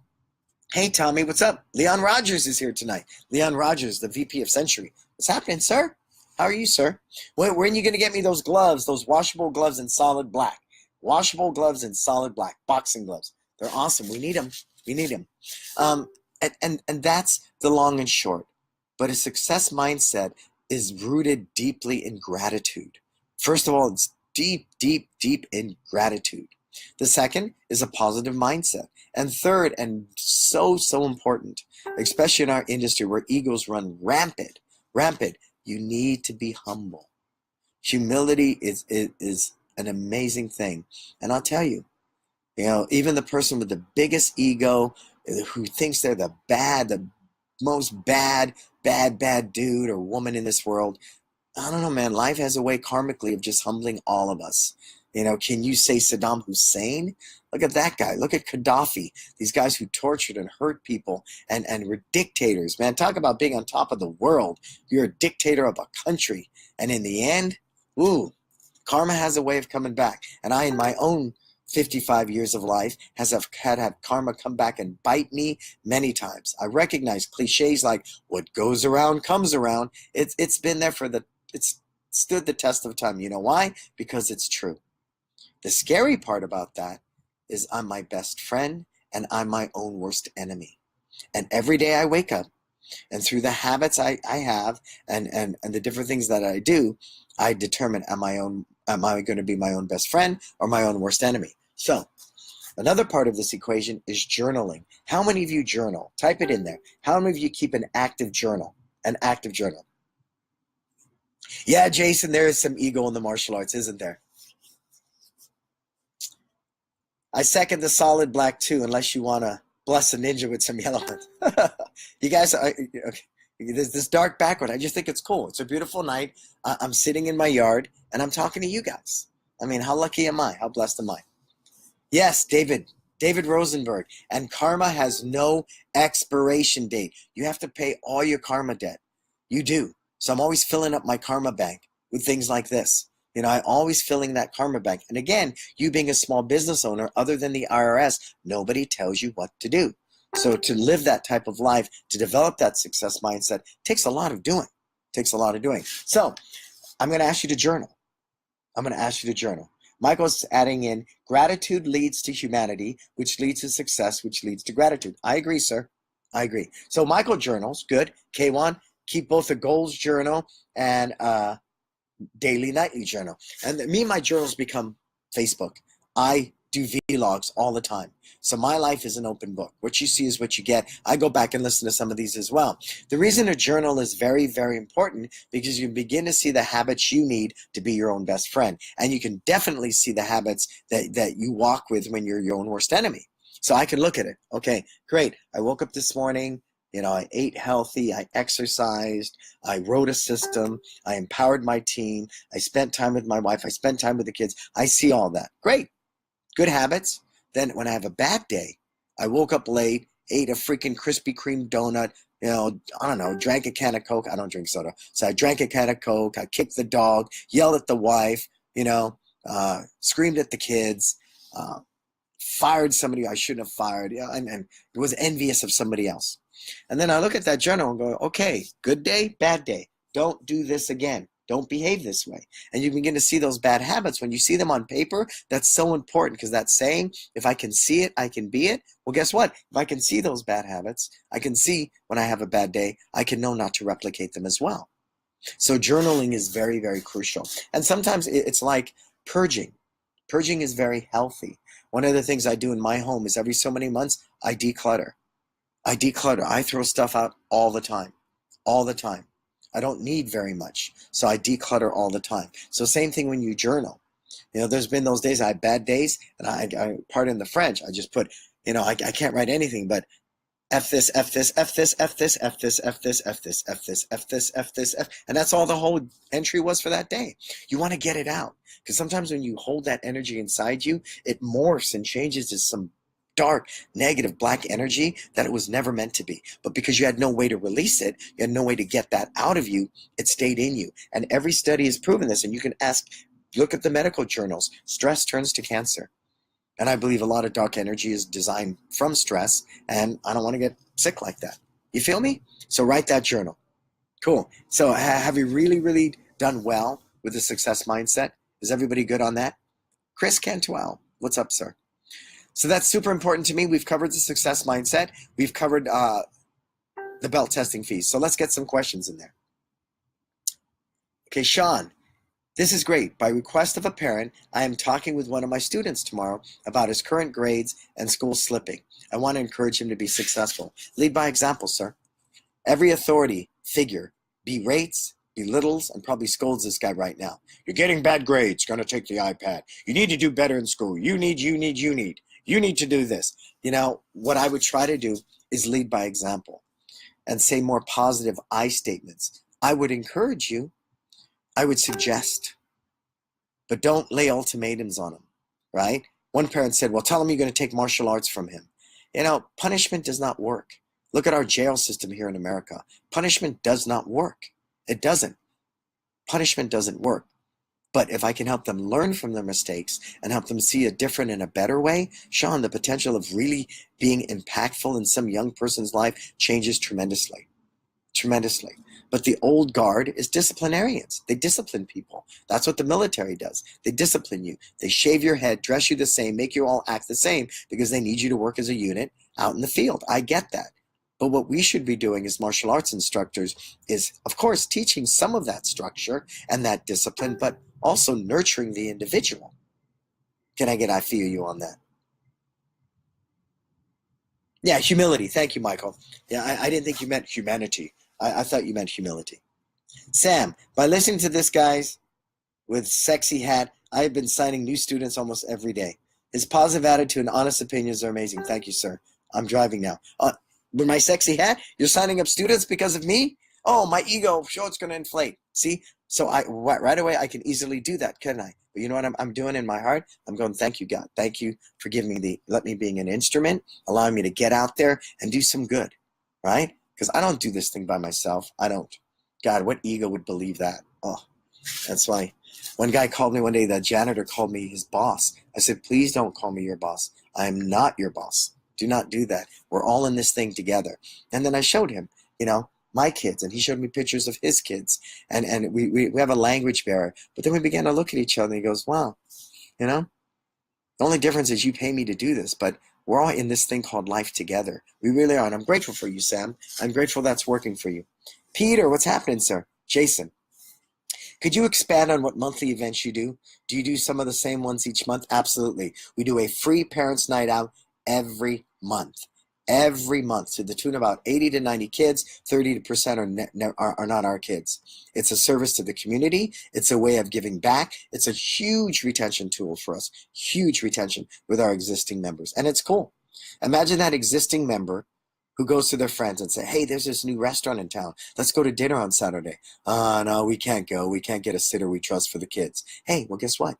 hey, Tommy, what's up? Leon Rogers is here tonight. Leon Rogers, the VP of Century. What's happening, sir? How are you, sir? When are you going to get me those gloves, those washable gloves in solid black? Washable gloves in solid black, boxing gloves. They're awesome. We need them. We need them. And that's the long and short. But a success mindset is rooted deeply in gratitude. First of all, it's deep, deep, deep in gratitude. The second is a positive mindset. And third, and so important, especially in our industry where egos run rampant, you need to be humble. Humility is an amazing thing. And I'll tell you, even the person with the biggest ego, who thinks they're the most bad dude or woman in this world, I don't know, man. Life has a way karmically of just humbling all of us. Can you say Saddam Hussein? Look at that guy. Look at Gaddafi. These guys who tortured and hurt people and were dictators, man. Talk about being on top of the world. You're a dictator of a country. And in the end, ooh, karma has a way of coming back. And I, in my own 55 years of life, have karma come back and bite me many times. I recognize cliches like what goes around comes around. It's been there it's stood the test of time. You know why? Because it's true. The scary part about that is I'm my best friend and I'm my own worst enemy. And every day I wake up, and through the habits I have and the different things that I do, I determine am I going to be my own best friend or my own worst enemy? So another part of this equation is journaling. How many of you journal? Type it in there. How many of you keep an active journal? An active journal. Yeah, Jason, there is some ego in the martial arts, isn't there? I second the solid black too, unless you want to bless a ninja with some yellow ones. You guys, okay. There's this dark background. I just think it's cool. It's a beautiful night. I'm sitting in my yard and I'm talking to you guys. I mean, how lucky am I? How blessed am I? Yes, David Rosenberg. And karma has no expiration date. You have to pay all your karma debt. You do. So I'm always filling up my karma bank with things like this. I'm always filling that karma bank. And again, you being a small business owner, other than the IRS, nobody tells you what to do. So to live that type of life, to develop that success mindset, takes a lot of doing. So I'm going to ask you to journal. Michael's adding in, gratitude leads to humanity, which leads to success, which leads to gratitude. I agree, sir. I agree. So Michael journals. Good. K1, keep both a goals journal and daily, nightly journal. And me and my journals become Facebook. I do vlogs all the time. So my life is an open book. What you see is what you get. I go back and listen to some of these as well. The reason a journal is very, very important because you begin to see the habits you need to be your own best friend. And you can definitely see the habits that you walk with when you're your own worst enemy. So I can look at it. Okay, great. I woke up this morning. I ate healthy, I exercised, I wrote a system, I empowered my team, I spent time with my wife, I spent time with the kids. I see all that. Great. Good habits. Then when I have a bad day, I woke up late, ate a freaking Krispy Kreme donut, I don't know, drank a can of Coke. I don't drink soda. So I drank a can of Coke, I kicked the dog, yelled at the wife, screamed at the kids, fired somebody I shouldn't have fired, and was envious of somebody else. And then I look at that journal and go, okay, good day, bad day. Don't do this again. Don't behave this way. And you begin to see those bad habits. When you see them on paper, that's so important because that's saying, if I can see it, I can be it. Well, guess what? If I can see those bad habits, I can see when I have a bad day, I can know not to replicate them as well. So journaling is very, very crucial. And sometimes it's like purging. Purging is very healthy. One of the things I do in my home is every so many months, I declutter. I throw stuff out all the time. I don't need very much, so I declutter all the time. So same thing when you journal. There's been those days I had bad days, and I pardon the French, I just put, I can't write anything but F this, F this, F this, F this, F this, F this, F this, F this, F this, F this, F, and that's all the whole entry was for that day. You want to get it out, because sometimes when you hold that energy inside you, it morphs and changes to some dark, negative, black energy that it was never meant to be. But because you had no way to release it, you had no way to get that out of you, it stayed in you. And every study has proven this, and you can look at the medical journals. Stress turns to cancer. And I believe a lot of dark energy is designed from stress, and I don't want to get sick like that. You feel me? So write that journal. Cool. So have you really, really done well with the success mindset? Is everybody good on that? Chris Cantwell, what's up, sir? So that's super important to me. We've covered the success mindset. We've covered the belt testing fees. So let's get some questions in there. Okay, Sean, this is great. By request of a parent, I am talking with one of my students tomorrow about his current grades and school slipping. I want to encourage him to be successful. Lead by example, sir. Every authority figure berates, belittles, and probably scolds this guy right now. You're getting bad grades. Going to take the iPad. You need to do better in school. You need. You need to do this. What I would try to do is lead by example and say more positive I statements. I would encourage you. I would suggest, but don't lay ultimatums on them, right? One parent said, well, tell him you're going to take martial arts from him. Punishment does not work. Look at our jail system here in America. Punishment does not work. It doesn't. Punishment doesn't work. But if I can help them learn from their mistakes and help them see a different and a better way, Sean, the potential of really being impactful in some young person's life changes tremendously. Tremendously. But the old guard is disciplinarians. They discipline people. That's what the military does. They discipline you. They shave your head, dress you the same, make you all act the same because they need you to work as a unit out in the field. I get that. But what we should be doing as martial arts instructors is, of course, teaching some of that structure and that discipline, but also nurturing the individual. Can I get I feel you on that? Yeah, humility. Thank you, Michael. Yeah, I didn't think you meant humanity. I thought you meant humility. Sam, by listening to this guy's with sexy hat, I have been signing new students almost every day. His positive attitude and honest opinions are amazing. Thank you, sir. I'm driving now. With my sexy hat, you're signing up students because of me? Oh, my ego, sure, it's going to inflate. See? So right away, I can easily do that, couldn't I? But you know what I'm doing in my heart? I'm going, thank you, God. Thank you for giving me let me being an instrument, allowing me to get out there and do some good, right? Because I don't do this thing by myself. I don't. God, what ego would believe that? Oh, that's why. One guy called me one day, the janitor called me his boss. I said, please don't call me your boss. I am not your boss. Do not do that. We're all in this thing together. And then I showed him, my kids, and he showed me pictures of his kids. And we have a language barrier. But then we began to look at each other and he goes, wow, the only difference is you pay me to do this, but we're all in this thing called life together. We really are. And I'm grateful for you, Sam. I'm grateful that's working for you. Peter, what's happening, sir? Jason, could you expand on what monthly events you do? Do you do some of the same ones each month? Absolutely. We do a free parents' night out every month. Every month, to the tune of about 80 to 90 kids, 30% are not our kids. It's a service to the community. It's a way of giving back. It's a huge retention tool for us. Huge retention with our existing members. And it's cool. Imagine that existing member who goes to their friends and say, hey, there's this new restaurant in town. Let's go to dinner on Saturday. No, we can't go. We can't get a sitter we trust for the kids. Hey, well, guess what?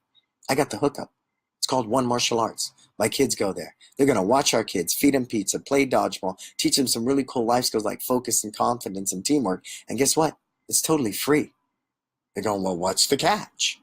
I got the hookup. It's called One Martial Arts. My kids go there. They're going to watch our kids, feed them pizza, play dodgeball, teach them some really cool life skills like focus and confidence and teamwork. And guess what? It's totally free. They're going, well, what's the catch?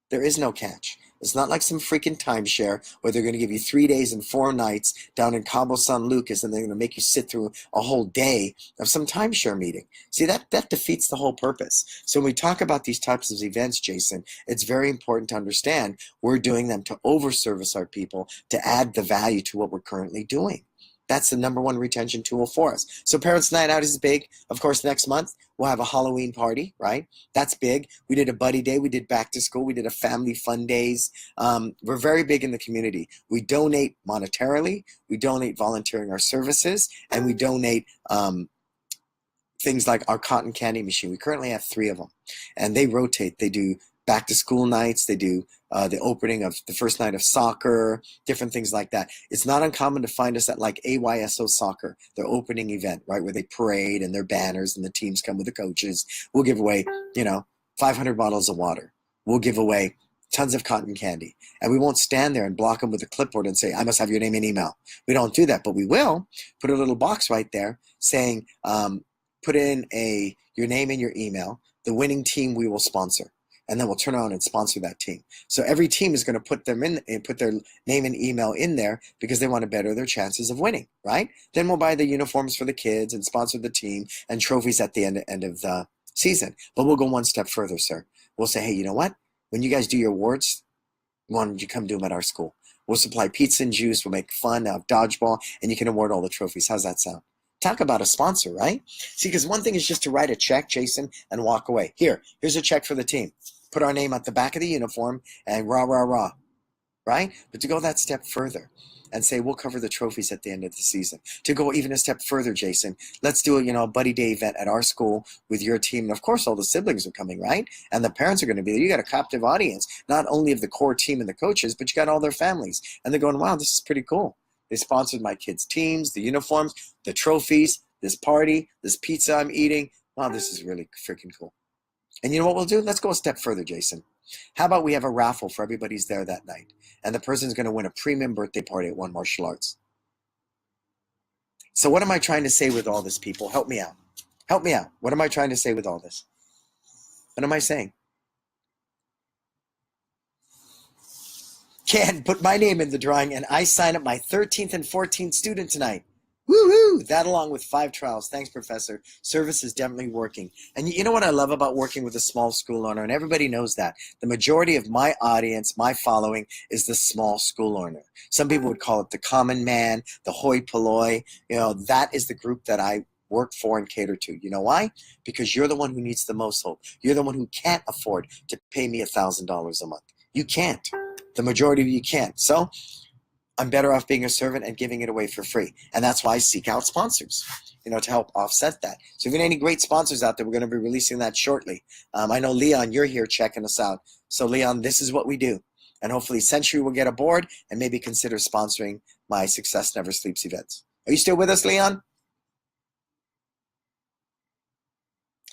There is no catch. It's not like some freaking timeshare where they're going to give you 3 days and 4 nights down in Cabo San Lucas and they're going to make you sit through a whole day of some timeshare meeting. See, that defeats the whole purpose. So when we talk about these types of events, Jason, it's very important to understand we're doing them to overservice our people, to add the value to what we're currently doing. That's the number one retention tool for us. So Parents Night Out is big. Of course, next month, we'll have a Halloween party, right? That's big. We did a buddy day. We did back to school. We did a family fun days. We're very big in the community. We donate monetarily. We donate volunteering our services. And we donate things like our cotton candy machine. We currently have 3 of them. And they rotate. They do back to school nights. They do the opening of the first night of soccer, different things like that. It's not uncommon to find us at like AYSO soccer, their opening event, right, where they parade and their banners and the teams come with the coaches. We'll give away, 500 bottles of water. We'll give away tons of cotton candy. And we won't stand there and block them with a clipboard and say, I must have your name and email. We don't do that, but we will put a little box right there saying, put in your name and your email. The winning team we will sponsor. And then we'll turn around and sponsor that team. So every team is going to put them in and put their name and email in there because they want to better their chances of winning, right? Then we'll buy the uniforms for the kids and sponsor the team and trophies at the end of the season. But we'll go one step further, sir. We'll say, hey, you know what? When you guys do your awards, why don't you come do them at our school? We'll supply pizza and juice. We'll make fun of dodgeball, and you can award all the trophies. How's that sound? Talk about a sponsor, right? See, because one thing is just to write a check, Jason, and walk away. Here's a check for the team. Put our name at the back of the uniform and rah, rah, rah, right? But to go that step further and say, we'll cover the trophies at the end of the season. To go even a step further, Jason, let's do a buddy day event at our school with your team. And of course, all the siblings are coming, right? And the parents are going to be there. You got a captive audience, not only of the core team and the coaches, but you got all their families. And they're going, wow, this is pretty cool. They sponsored my kids' teams, the uniforms, the trophies, this party, this pizza I'm eating. Wow, this is really freaking cool. And you know what we'll do? Let's go a step further, Jason. How about we have a raffle for everybody's there that night, and the person's going to win a premium birthday party at One Martial Arts. So what am I trying to say with all this, people? Help me out. Help me out. What am I trying to say with all this? What am I saying? Can put my name in the drawing, and I sign up my 13th and 14th student tonight. Woohoo! That along with 5 trials. Thanks, Professor. Service is definitely working. And you know what I love about working with a small school owner, and everybody knows that. The majority of my audience, my following, is the small school owner. Some people would call it the common man, the hoi polloi. You know, that is the group that I work for and cater to. You know why? Because you're the one who needs the most hope. You're the one who can't afford to pay me $1,000 a month. You can't. The majority of you can't. So I'm better off being a servant and giving it away for free. And that's why I seek out sponsors, to help offset that. So if you have any great sponsors out there, we're going to be releasing that shortly. I know, Leon, you're here checking us out. So, Leon, this is what we do. And hopefully Century will get aboard and maybe consider sponsoring my Success Never Sleeps events. Are you still with us, Leon?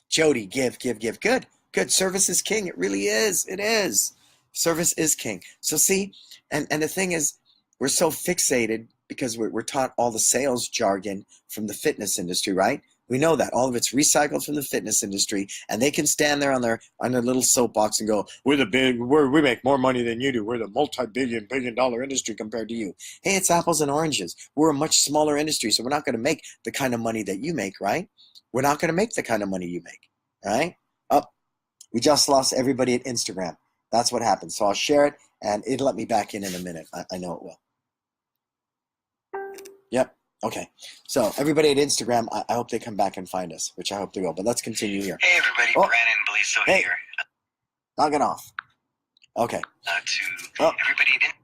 Jody, give. Good. Service is king. It really is. It is. Service is king. So see, and the thing is, we're so fixated because we're taught all the sales jargon from the fitness industry, right? We know that all of it's recycled from the fitness industry, and they can stand there on their little soapbox and go, we make more money than you do. We're the multi-billion dollar industry compared to you. Hey, it's apples and oranges. We're a much smaller industry, so we're not going to make the kind of money that you make, right? We're not going to make the kind of money you make, right? We just lost everybody at Instagram. That's what happened. So I'll share it, and it'll let me back in a minute. I know it will. Yep. Okay. So everybody at Instagram, I hope they come back and find us, which I hope they will. But let's continue here. Hey, everybody. Brannon Beliso here. Knock it off. Okay. Everybody at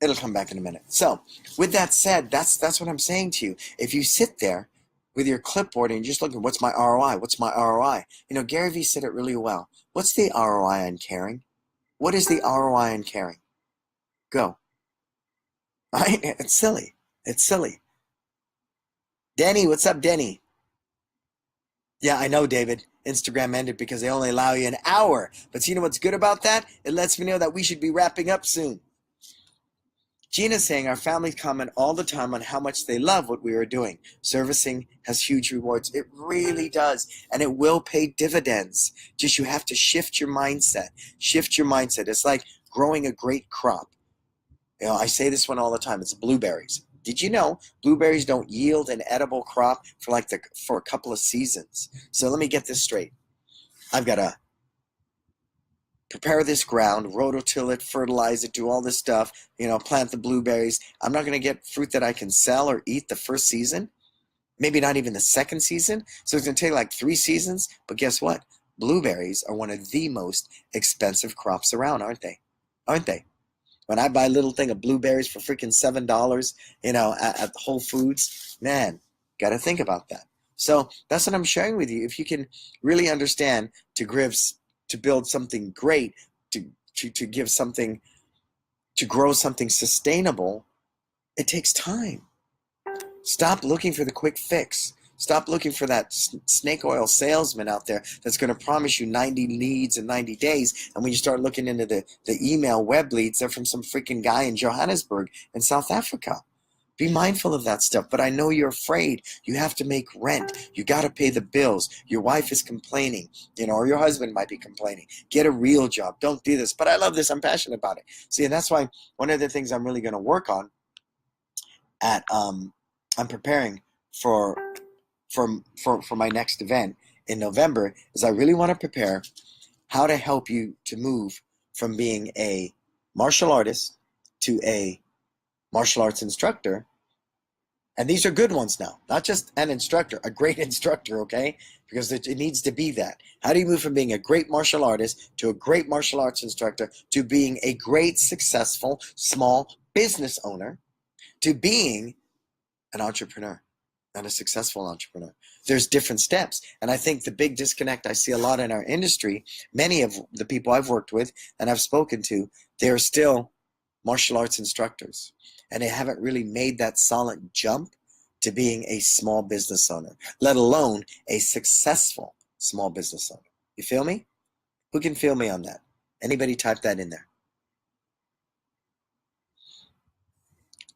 It'll come back in a minute. So with that said, that's what I'm saying to you. If you sit there with your clipboard and you just look at what's my ROI, what's my ROI? Gary Vee said it really well. What's the ROI on caring? What is the ROI on caring? Go. Right? It's silly. It's silly. Denny, what's up, Denny? Yeah, I know, David. Instagram ended because they only allow you an hour. But you know what's good about that? It lets me know that we should be wrapping up soon. Gina's saying our families comment all the time on how much they love what we are doing. Servicing has huge rewards. It really does. And it will pay dividends. Just you have to shift your mindset. Shift your mindset. It's like growing a great crop. I say this one all the time. It's blueberries. Did you know blueberries don't yield an edible crop for a couple of seasons? So let me get this straight. I've got to prepare this ground, rototill it, fertilize it, do all this stuff, plant the blueberries. I'm not going to get fruit that I can sell or eat the first season, maybe not even the second season. So it's going to take like 3 seasons. But guess what? Blueberries are one of the most expensive crops around, aren't they? Aren't they? When I buy a little thing of blueberries for freaking $7, at Whole Foods, man, got to think about that. So that's what I'm sharing with you. If you can really understand to build something great, to give something, to grow something sustainable, it takes time. Stop looking for the quick fix. Stop looking for that snake oil salesman out there that's going to promise you 90 leads in 90 days. And when you start looking into the email web leads, they're from some freaking guy in Johannesburg in South Africa. Be mindful of that stuff. But I know you're afraid. You have to make rent. You got to pay the bills. Your wife is complaining, or your husband might be complaining. Get a real job. Don't do this. But I love this. I'm passionate about it. See, and that's why one of the things I'm really going to work on I'm preparing for my next event in November is I really want to prepare how to help you to move from being a martial artist to a martial arts instructor. And these are good ones now, not just an instructor, a great instructor, okay? Because it needs to be that. How do you move from being a great martial artist to a great martial arts instructor to being a great, successful, small business owner to being an entrepreneur and a successful entrepreneur? There's different steps. And I think the big disconnect I see a lot in our industry, many of the people I've worked with and I've spoken to, they're still martial arts instructors. And they haven't really made that solid jump to being a small business owner, let alone a successful small business owner. You feel me? Who can feel me on that? Anybody type that in there.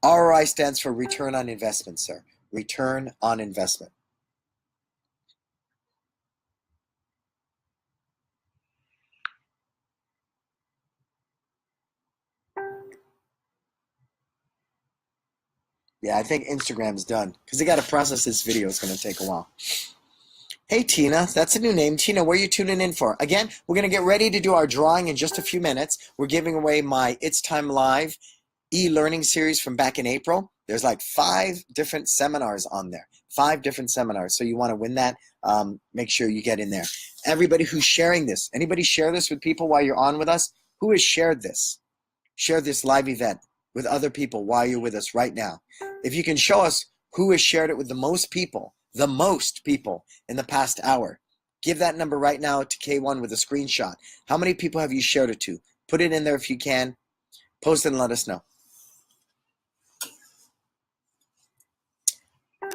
ROI stands for return on investment, sir. Return on investment. Yeah, I think Instagram's done because they got to process this video. It's going to take a while. Hey, Tina. That's a new name. Tina, where are you tuning in for? Again, we're going to get ready to do our drawing in just a few minutes. We're giving away my It's Time Live e-learning series from back in April. There's like 5 different seminars on there. 5 different seminars. So you want to win that, make sure you get in there. Everybody who's sharing this, anybody share this with people while you're on with us? Who has shared this? Share this live event with other people while you're with us right now. If you can show us who has shared it with the most people in the past hour, give that number right now to K1 with a screenshot. How many people have you shared it to? Put it in there if you can. Post it and let us know.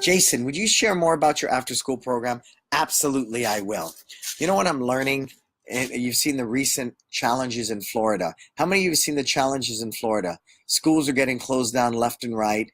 Jason, would you share more about your after-school program? Absolutely, I will. You know what I'm learning? And you've seen the recent challenges in Florida. How many of you have seen the challenges in Florida? Schools are getting closed down left and right.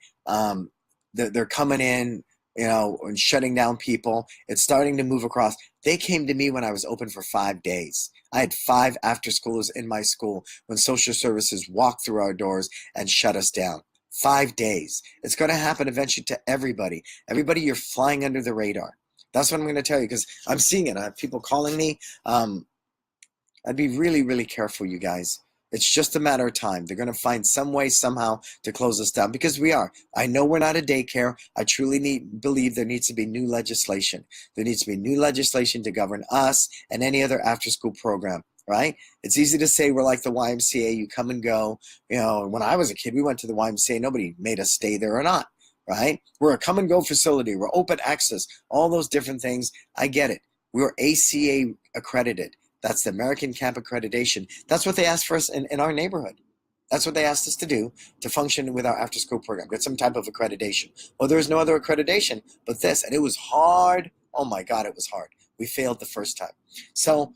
They're coming in, and shutting down people. It's starting to move across. They came to me when I was open for 5 days. I had 5 after-schoolers in my school when social services walked through our doors and shut us down. 5 days. It's going to happen eventually to everybody. Everybody, you're flying under the radar. That's what I'm going to tell you because I'm seeing it. I have people calling me. I'd be really, really careful, you guys. It's just a matter of time. They're going to find some way, somehow, to close us down because we are. I know we're not a daycare. I truly believe there needs to be new legislation. There needs to be new legislation to govern us and any other after-school program, right? It's easy to say we're like the YMCA. You come and go. When I was a kid, we went to the YMCA. Nobody made us stay there or not, right? We're a come-and-go facility. We're open access, all those different things. I get it. We're ACA accredited. That's the American Camp Accreditation. That's what they asked for us in our neighborhood. That's what they asked us to do to function with our after-school program. Get some type of accreditation. Well, there was no other accreditation but this. And it was hard. Oh, my God, it was hard. We failed the first time. So,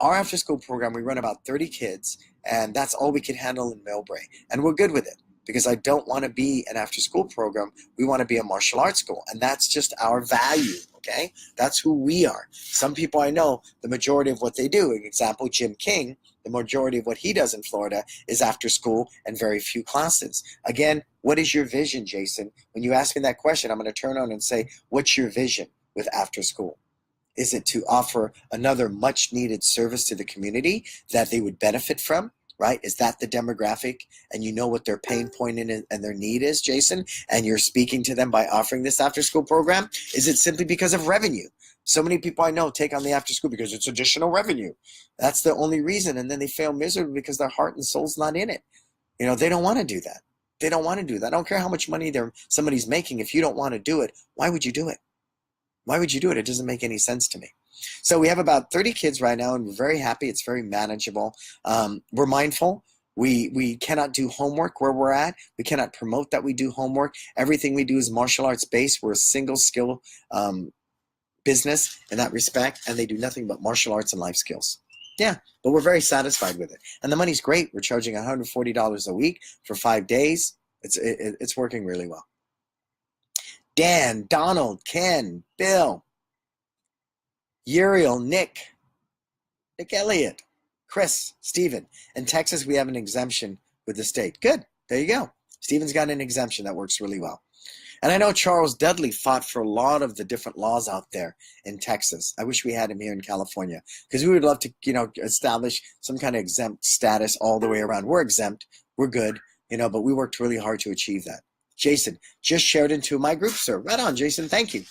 our after-school program, we run about 30 kids, and that's all we can handle in Millbrae. And we're good with it because I don't want to be an after-school program. We want to be a martial arts school, and that's just our value. Okay, that's who we are. Some people I know, the majority of what they do, example, Jim King, the majority of what he does in Florida is after school and very few classes. Again, what is your vision, Jason? When you ask me that question, I'm going to turn on and say, what's your vision with after school? Is it to offer another much needed service to the community that they would benefit from? Right? Is that the demographic? And you know what their pain point and their need is, Jason? And you're speaking to them by offering this after-school program? Is it simply because of revenue? So many people I know take on the after-school because it's additional revenue. That's the only reason. And then they fail miserably because their heart and soul's not in it. They don't want to do that. They don't want to do that. I don't care how much money somebody's making. If you don't want to do it, why would you do it? Why would you do it? It doesn't make any sense to me. So we have about 30 kids right now, and we're very happy. It's very manageable. We're mindful. We cannot do homework where we're at. We cannot promote that we do homework. Everything we do is martial arts based. We're a single skill business in that respect, and they do nothing but martial arts and life skills. Yeah, but we're very satisfied with it. And the money's great. We're charging $140 a week for 5 days. It's working really well. Dan, Donald, Ken, Bill, Uriel, Nick Elliott, Chris, Steven. In Texas, we have an exemption with the state. Good. There you go. Steven's got an exemption that works really well. And I know Charles Dudley fought for a lot of the different laws out there in Texas. I wish we had him here in California because we would love to, establish some kind of exempt status all the way around. We're exempt. We're good, but we worked really hard to achieve that. Jason, just shared into my group, sir. Right on, Jason. Thank you.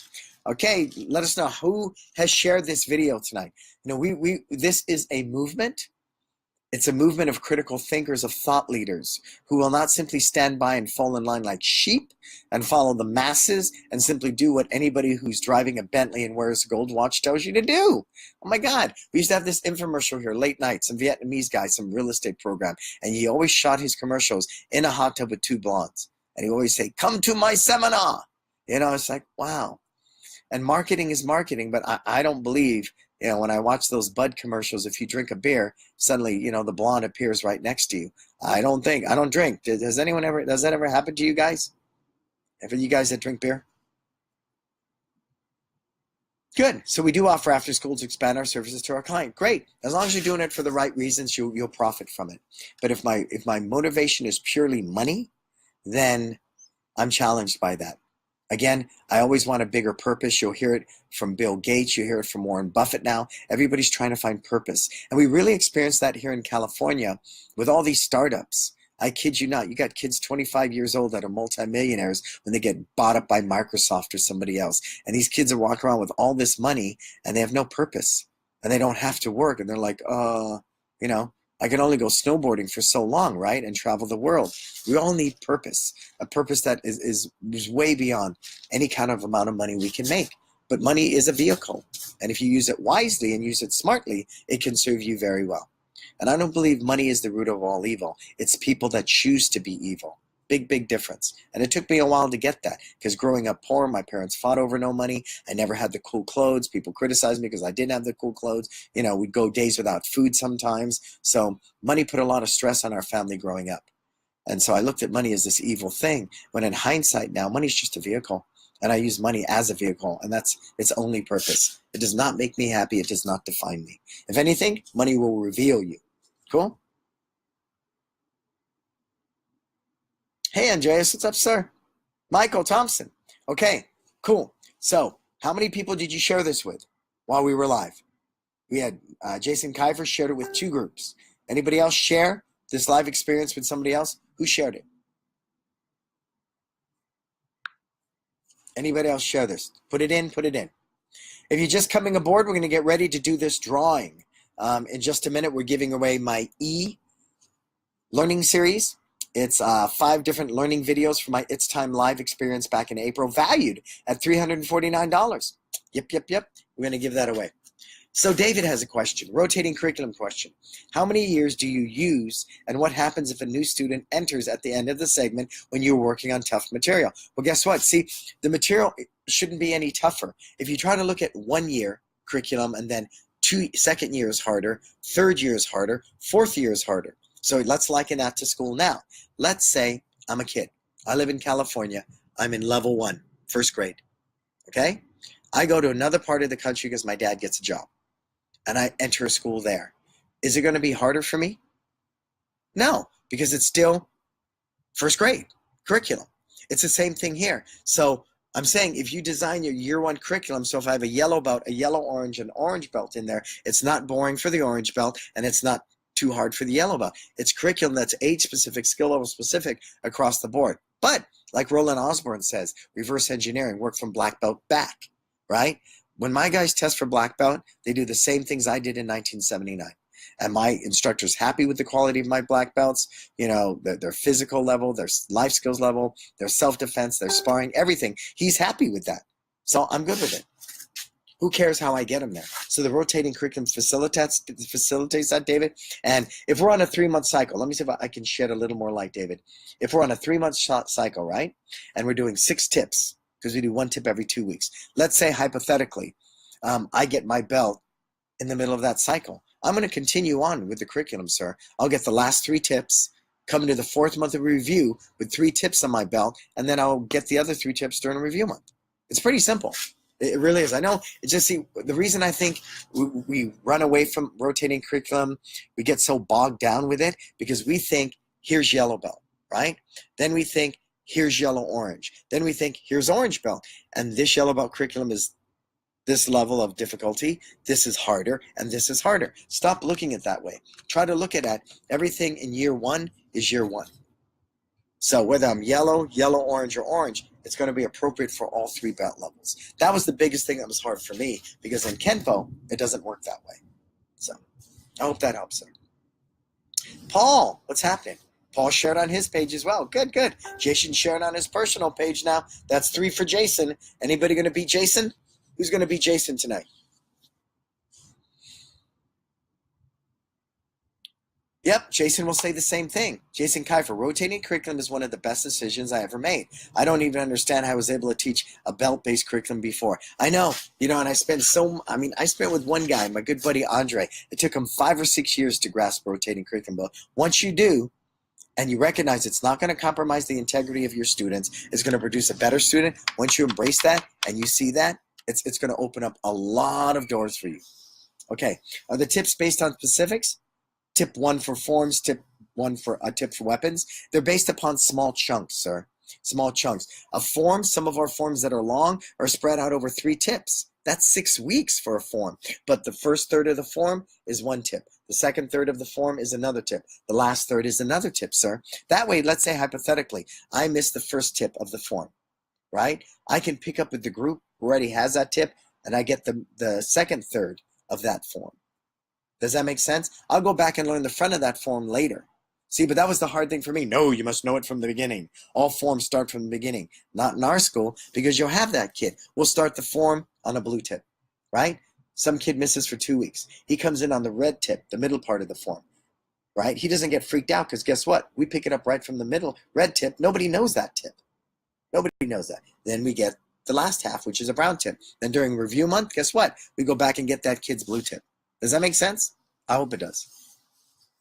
Okay, let us know who has shared this video tonight. This is a movement. It's a movement of critical thinkers, of thought leaders who will not simply stand by and fall in line like sheep and follow the masses and simply do what anybody who's driving a Bentley and wears a gold watch tells you to do. Oh my God. We used to have this infomercial here late night, some Vietnamese guy, some real estate program, and he always shot his commercials in a hot tub with 2 blondes. And he always say, come to my seminar. It's like, wow. And marketing is marketing, but I don't believe, when I watch those Bud commercials, if you drink a beer, suddenly, the blonde appears right next to you. I don't drink. Does that ever happen to you guys? Ever you guys that drink beer? Good. So we do offer after school to expand our services to our client. Great. As long as you're doing it for the right reasons, you'll profit from it. But if my motivation is purely money, then I'm challenged by that. Again, I always want a bigger purpose. You'll hear it from Bill Gates. You hear it from Warren Buffett now. Everybody's trying to find purpose. And we really experience that here in California with all these startups. I kid you not. You got kids 25 years old that are multimillionaires when they get bought up by Microsoft or somebody else. And these kids are walking around with all this money and they have no purpose. And they don't have to work. And they're like, I can only go snowboarding for so long, right? And travel the world. We all need purpose. A purpose that is way beyond any kind of amount of money we can make. But money is a vehicle. And if you use it wisely and use it smartly, it can serve you very well. And I don't believe money is the root of all evil. It's people that choose to be evil. Big, big difference. And it took me a while to get that because growing up poor, my parents fought over no money. I never had the cool clothes. People criticized me because I didn't have the cool clothes. We'd go days without food sometimes. So money put a lot of stress on our family growing up. And so I looked at money as this evil thing, when in hindsight now, money's just a vehicle. And I use money as a vehicle, and that's its only purpose. It does not make me happy. It does not define me. If anything, money will reveal you. Cool? Hey, Andreas, what's up, sir? Michael Thompson. Okay, cool. So how many people did you share this with while we were live? We had Jason Kiver shared it with 2 groups. Anybody else share this live experience with somebody else? Who shared it? Anybody else share this? Put it in. If you're just coming aboard, we're going to get ready to do this drawing. In just a minute, we're giving away my e-learning series. It's 5 different learning videos from my It's Time live experience back in April, valued at $349. Yep. We're going to give that away. So David has a question, rotating curriculum question. How many years do you use, and what happens if a new student enters at the end of the segment when you're working on tough material? Well, guess what? See, the material shouldn't be any tougher. If you try to look at 1 year curriculum and then second year is harder, third year is harder, fourth year is harder. So let's liken that to school now. Let's say I'm a kid. I live in California. I'm in level 1, first grade. Okay? I go to another part of the country because my dad gets a job. And I enter a school there. Is it going to be harder for me? No, because it's still first grade curriculum. It's the same thing here. So I'm saying if you design your year 1 curriculum, so if I have a yellow belt, a yellow, orange, and orange belt in there, it's not boring for the orange belt and it's not too hard for the yellow belt. It's curriculum that's age specific, skill level specific across the board. But like Roland Osborne says, reverse engineering, work from black belt back, right? When my guys test for black belt, they do the same things I did in 1979. And my instructor's happy with the quality of my black belts, their physical level, their life skills level, their self-defense, their sparring, everything. He's happy with that. So I'm good with it. Who cares how I get them there? So the rotating curriculum facilitates that, David. And if we're on a 3-month cycle, let me see if I can shed a little more light, David. If we're on a 3-month cycle, right, and we're doing 6 tips, because we do 1 tip every 2 weeks. Let's say, hypothetically, I get my belt in the middle of that cycle. I'm going to continue on with the curriculum, sir. I'll get the last 3 tips, come into the 4th month of review with 3 tips on my belt, and then I'll get the other 3 tips during a review month. It's pretty simple. It really is. I know. It's just, see, the reason I think we run away from rotating curriculum, we get so bogged down with it, because we think, here's yellow belt, right? Then we think, here's yellow orange. Then we think, here's orange belt. And this yellow belt curriculum is this level of difficulty. This is harder, and this is harder. Stop looking at it that way. Try to look at it. Everything in year 1 is year 1. So whether I'm yellow, orange, or orange, it's going to be appropriate for all 3 belt levels. That was the biggest thing that was hard for me, because in Kenpo, it doesn't work that way. So I hope that helps, sir. Paul, what's happening? Paul shared on his page as well. Good. Jason shared on his personal page now. That's 3 for Jason. Anybody going to beat Jason? Who's going to beat Jason tonight? Yep, Jason will say the same thing. Jason Kiefer, rotating curriculum is one of the best decisions I ever made. I don't even understand how I was able to teach a belt-based curriculum before. I know, and I spent with one guy, my good buddy Andre. It took him 5 or 6 years to grasp rotating curriculum. But once you do, and you recognize it's not going to compromise the integrity of your students, it's going to produce a better student. Once you embrace that and you see that, it's going to open up a lot of doors for you. Okay, are the tips based on specifics? Tip 1 for forms, tip 1 for tip for weapons. They're based upon small chunks, sir. Small chunks. A form, some of our forms that are long are spread out over 3 tips. That's 6 weeks for a form. But the first third of the form is 1 tip. The second third of the form is another tip. The last third is another tip, sir. That way, let's say hypothetically, I missed the first tip of the form, right? I can pick up with the group who already has that tip, and I get the second third of that form. Does that make sense? I'll go back and learn the front of that form later. See, but that was the hard thing for me. No, you must know it from the beginning. All forms start from the beginning. Not in our school, because you'll have that kid. We'll start the form on a blue tip, right? Some kid misses for 2 weeks. He comes in on the red tip, the middle part of the form, right? He doesn't get freaked out because guess what? We pick it up right from the middle, red tip. Nobody knows that tip. Nobody knows that. Then we get the last half, which is a brown tip. Then during review month, guess what? We go back and get that kid's blue tip. Does that make sense? I hope it does.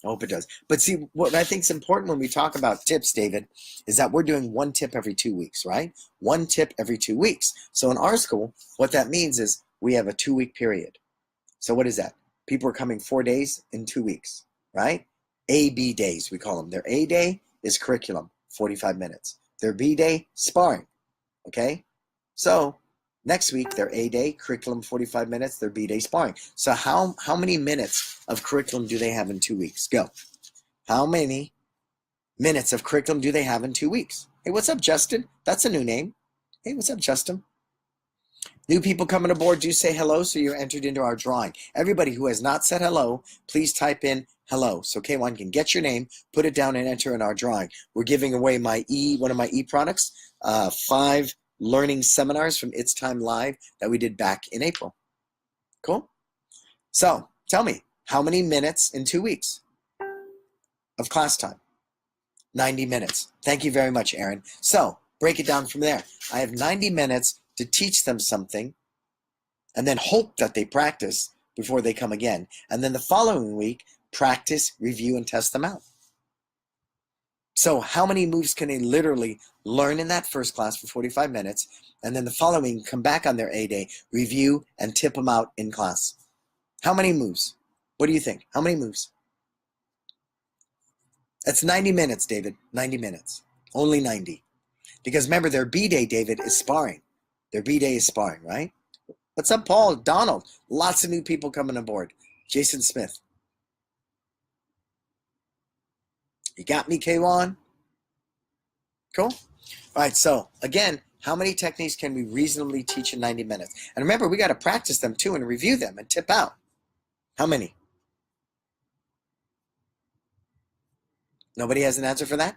I hope it does. But see, what I think is important when we talk about tips, David, is that we're doing 1 tip every 2 weeks, right? 1 tip every 2 weeks. So in our school, what that means is we have a 2-week period. So what is that? People are coming 4 days in 2 weeks, right? A-B days, we call them. Their A day is curriculum, 45 minutes. Their B day, sparring, okay? So next week, their A day, curriculum 45 minutes, their B day, sparring. So how many minutes of curriculum do they have in 2 weeks? Go. How many minutes of curriculum do they have in 2 weeks? Hey, what's up, Justin? That's a new name. Hey, what's up, Justin? New people coming aboard, do say hello so you're entered into our drawing. Everybody who has not said hello, please type in hello. So K1 can get your name, put it down, and enter in our drawing. We're giving away one of my e-products, 5 learning seminars from It's Time Live that we did back in April. Cool? So, tell me, how many minutes in 2 weeks of class time? 90 minutes. Thank you very much, Aaron. So, break it down from there. I have 90 minutes to teach them something and then hope that they practice before they come again. And then the following week, practice, review, and test them out. So how many moves can they literally learn in that first class for 45 minutes, and then the following come back on their A day, review, and tip them out in class? How many moves? What do you think? How many moves? That's 90 minutes, David. 90 minutes. Only 90. Because remember, their B day, David, is sparring. Their B day is sparring, right? What's up, Paul? Donald. Lots of new people coming aboard. Jason Smith. You got me, K1? Cool? All right, so again, how many techniques can we reasonably teach in 90 minutes? And remember, we got to practice them too and review them and tip out. How many? Nobody has an answer for that?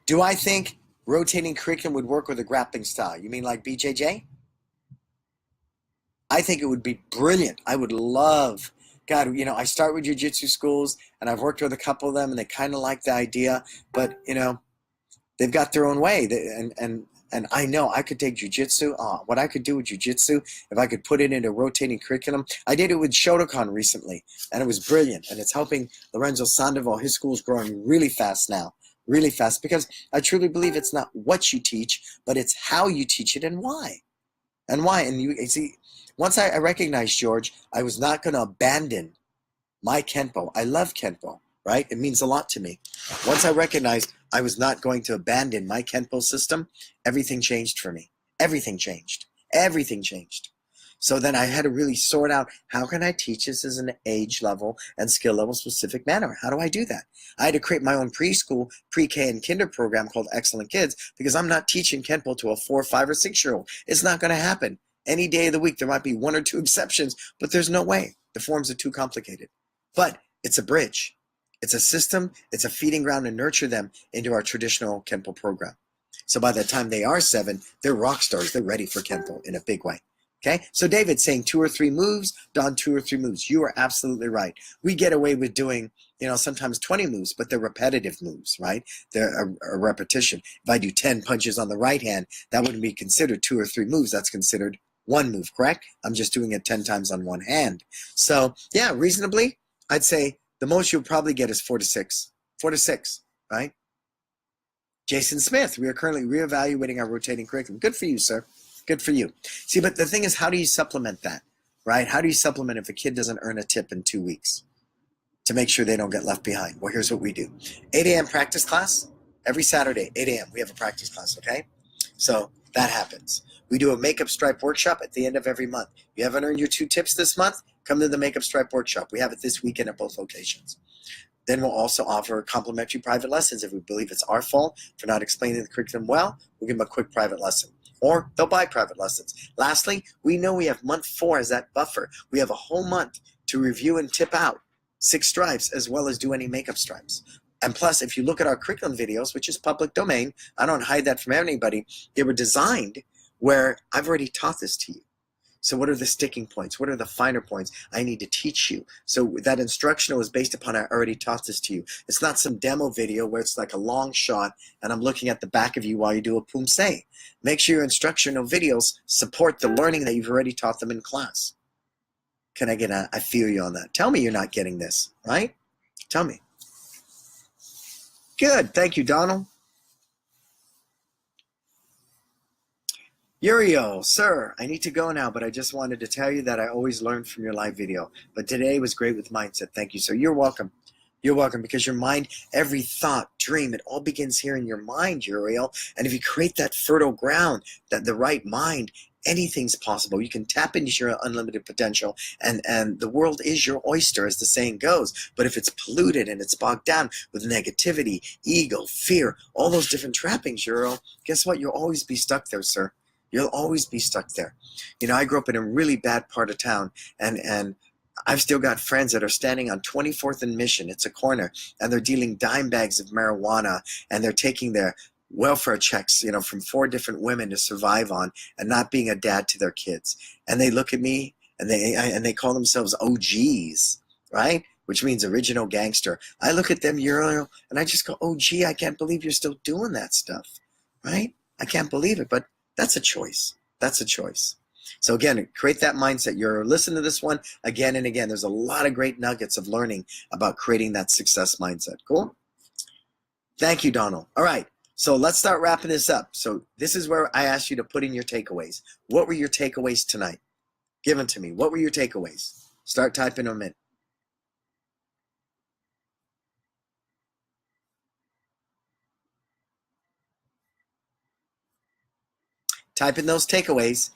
Do I think rotating curriculum would work with a grappling style? You mean like BJJ? I think it would be brilliant. I would love, God, I start with jiu-jitsu schools, and I've worked with a couple of them, and they kind of like the idea, but, they've got their own way. And I know I could take jiu-jitsu. What I could do with jiu-jitsu, if I could put it into rotating curriculum. I did it with Shotokan recently, and it was brilliant, and it's helping Lorenzo Sandoval. His school's growing really fast now, really fast, because I truly believe it's not what you teach, but it's how you teach it and why. And why. And you see, once I recognized, George, I was not going to abandon my Kenpo. I love Kenpo, right? It means a lot to me. Once I recognized I was not going to abandon my Kenpo system, everything changed for me. Everything changed. Everything changed. So then I had to really sort out, how can I teach this as an age level and skill level specific manner? How do I do that? I had to create my own preschool, pre-K, and kinder program called Excellent Kids, because I'm not teaching Kenpo to a 4, 5, or 6-year-old. It's not going to happen. Any day of the week, there might be 1 or 2 exceptions, but there's no way. The forms are too complicated. But it's a bridge. It's a system. It's a feeding ground to nurture them into our traditional Kenpo program. So by the time they are 7, they're rock stars. They're ready for Kenpo in a big way. Okay, so David's saying 2 or 3 moves, Don 2 or 3 moves. You are absolutely right. We get away with doing, sometimes 20 moves, but they're repetitive moves, right? They're a repetition. If I do 10 punches on the right hand, that wouldn't be considered 2 or 3 moves. That's considered 1 move, correct? I'm just doing it 10 times on one hand. So yeah, reasonably, I'd say the most you'll probably get is 4 to 6. 4 to 6, right? Jason Smith, we are currently reevaluating our rotating curriculum. Good for you, sir. Good for you. See, but the thing is, how do you supplement that, right? How do you supplement if a kid doesn't earn a tip in 2 weeks to make sure they don't get left behind? Well, here's what we do. 8 a.m. practice class. Every Saturday, 8 a.m. we have a practice class, okay? So that happens. We do a makeup stripe workshop at the end of every month. You haven't earned your 2 tips this month? Come to the makeup stripe workshop. We have it this weekend at both locations. Then we'll also offer complimentary private lessons. If we believe it's our fault for not explaining the curriculum well, we'll give them a quick private lesson. Or they'll buy private lessons. Lastly, we know we have month 4 as that buffer. We have a whole month to review and tip out 6 stripes as well as do any makeup stripes. And plus, if you look at our curriculum videos, which is public domain, I don't hide that from anybody, they were designed where I've already taught this to you. So what are the sticking points? What are the finer points I need to teach you? So that instructional is based upon I already taught this to you. It's not some demo video where it's like a long shot and I'm looking at the back of you while you do a poomsae. Make sure your instructional videos support the learning that you've already taught them in class. Can I get a, I feel you on that. Tell me you're not getting this, right? Tell me. Good. Thank you, Donald. Uriel, sir, I need to go now, but I just wanted to tell you that I always learn from your live video. But today was great with mindset. Thank you, sir. You're welcome. You're welcome, because your mind, every thought, dream, it all begins here in your mind, Uriel. And if you create that fertile ground, that the right mind, anything's possible. You can tap into your unlimited potential, and the world is your oyster, as the saying goes. But if it's polluted and it's bogged down with negativity, ego, fear, all those different trappings, Uriel, guess what? You'll always be stuck there, sir. You'll always be stuck there. I grew up in a really bad part of town, and I've still got friends that are standing on 24th and Mission. It's a corner, and they're dealing dime bags of marijuana, and they're taking their welfare checks, from 4 different women to survive on, and not being a dad to their kids. And they look at me, and they call themselves OGs, right? Which means original gangster. I look at them, Euro, and I just go, oh, gee, I can't believe you're still doing that stuff, right? I can't believe it, but that's a choice. That's a choice. So again, create that mindset. You're listening to this one again and again. There's a lot of great nuggets of learning about creating that success mindset. Cool? Thank you, Donald. All right. So let's start wrapping this up. So this is where I asked you to put in your takeaways. What were your takeaways tonight? Give them to me. What were your takeaways? Start typing them in. Type in those takeaways.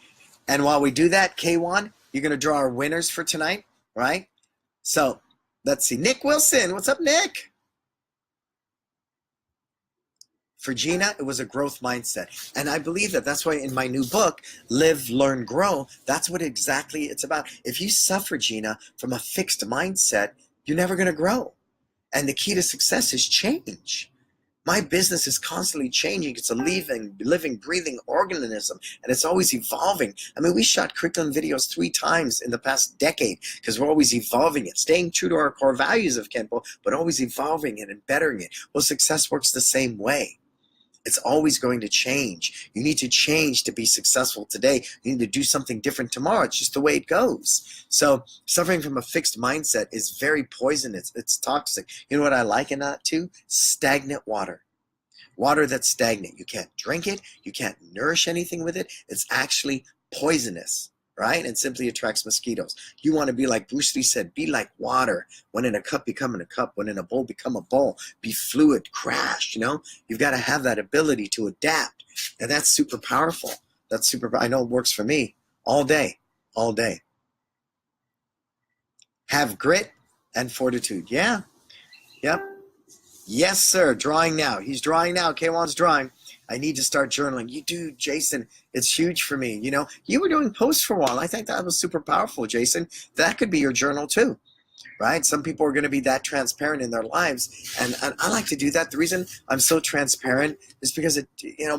And while we do that, K1, you're going to draw our winners for tonight, right? So let's see. Nick Wilson. What's up, Nick? For Gina, it was a growth mindset. And I believe that that's why in my new book, Live, Learn, Grow, that's what exactly it's about. If you suffer, Gina, from a fixed mindset, you're never going to grow. And the key to success is change. My business is constantly changing. It's a living, breathing organism, and it's always evolving. I mean, we shot curriculum videos 3 times in the past decade because we're always evolving it, staying true to our core values of Kenpo, but always evolving it and bettering it. Well, success works the same way. It's always going to change. You need to change to be successful today. You need to do something different tomorrow. It's just the way it goes. So suffering from a fixed mindset is very poisonous. It's toxic. You know what I liken that to? Stagnant water. Water that's stagnant. You can't drink it. You can't nourish anything with it. It's actually poisonous, right? And simply attracts mosquitoes. You want to be like Bruce Lee said, be like water. When in a cup, become in a cup. When in a bowl, become a bowl. Be fluid, crash, You've got to have that ability to adapt. And that's super powerful. I know it works for me all day, all day. Have grit and fortitude. Yeah. Yep. Yes, sir. Drawing now. He's drawing now. K1's drawing. I need to start journaling. You do, Jason. It's huge for me. You were doing posts for a while. I think that was super powerful, Jason. That could be your journal too, right? Some people are going to be that transparent in their lives. And I like to do that. The reason I'm so transparent is because,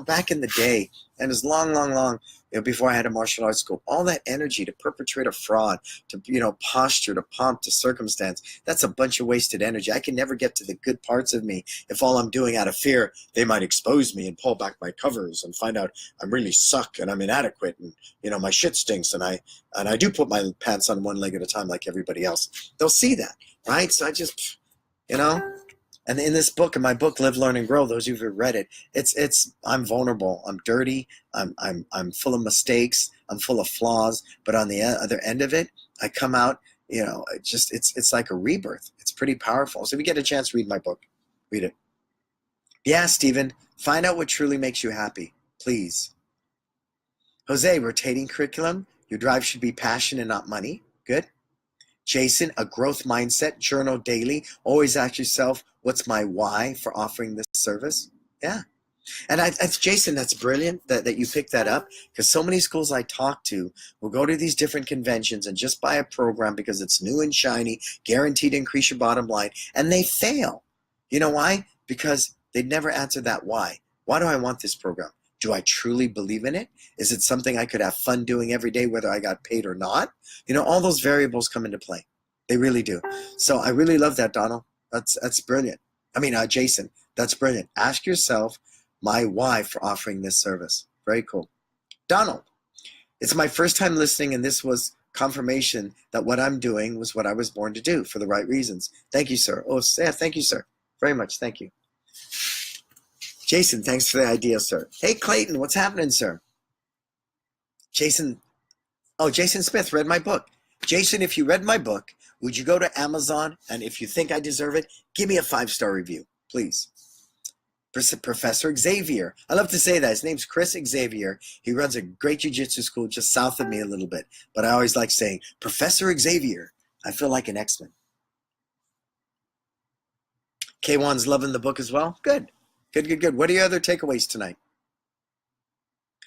back in the day, And it was long, long, long, before I had a martial arts school. All that energy to perpetrate a fraud, to, posture, to pomp, to circumstance, that's a bunch of wasted energy. I can never get to the good parts of me if all I'm doing out of fear, they might expose me and pull back my covers and find out I'm really suck and I'm inadequate and, my shit stinks and I do put my pants on one leg at a time like everybody else. They'll see that, right? So I just, and in this book, in my book, Live, Learn, and Grow, those of you who've read it, I'm vulnerable, I'm dirty, I'm full of mistakes, I'm full of flaws, but on the other end of it, I come out, it's like a rebirth. It's pretty powerful. So if you get a chance, read my book, read it. Yeah, Stephen, find out what truly makes you happy, please. Jose, rotating curriculum, your drive should be passion and not money. Good. Jason, a growth mindset, journal daily, always ask yourself, what's my why for offering this service? Yeah. And Jason, that's brilliant that you picked that up, because so many schools I talk to will go to these different conventions and just buy a program because it's new and shiny, guaranteed to increase your bottom line, and they fail. You know why? Because they'd never answered that why. Why do I want this program? Do I truly believe in it? Is it something I could have fun doing every day, whether I got paid or not? All those variables come into play. They really do. So I really love that, Donald. That's brilliant. Jason, that's brilliant. Ask yourself my why for offering this service. Very cool. Donald, it's my first time listening, and this was confirmation that what I'm doing was what I was born to do for the right reasons. Thank you, sir. Oh, yeah, thank you, sir. Very much. Thank you. Jason, thanks for the idea, sir. Hey, Clayton, what's happening, sir? Jason Smith read my book. Jason, if you read my book, would you go to Amazon, and if you think I deserve it, give me a 5-star review, please. Professor Xavier. I love to say that. His name's Chris Xavier. He runs a great jiu-jitsu school just south of me a little bit, but I always like saying, Professor Xavier. I feel like an X-Men. K1's loving the book as well? Good. Good. What are your other takeaways tonight?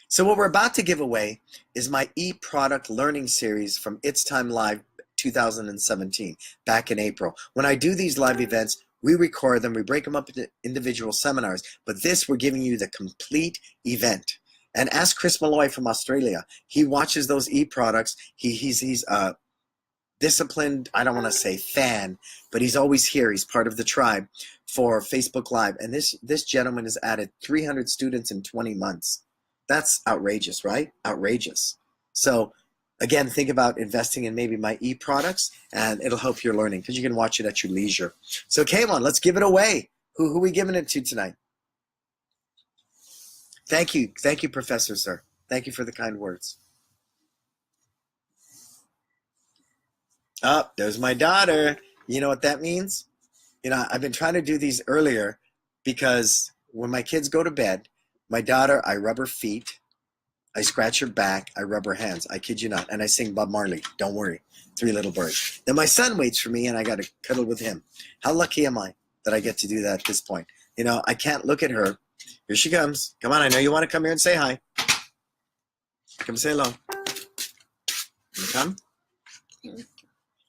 So what we're about to give away is my e-product learning series from It's Time Live 2017, back in April. When I do these live events, we record them, we break them up into individual seminars, but this, we're giving you the complete event. And ask Chris Malloy from Australia. He watches those e-products. He's disciplined, I don't want to say fan, but he's always here. He's part of the tribe for Facebook Live. And this gentleman has added 300 students in 20 months. That's outrageous, right? Outrageous. So again, think about investing in maybe my e-products, and it'll help your learning because you can watch it at your leisure. So K1, let's give it away. Who are we giving it to tonight? Thank you, Professor, sir. Thank you for the kind words. Oh, there's my daughter. You know what that means? I've been trying to do these earlier because when my kids go to bed, my daughter, I rub her feet, I scratch her back, I rub her hands. I kid you not. And I sing Bob Marley, Don't Worry, Three Little Birds. Then my son waits for me and I got to cuddle with him. How lucky am I that I get to do that at this point? I can't look at her. Here she comes. Come on, I know you want to come here and say hi. Come say hello. You come?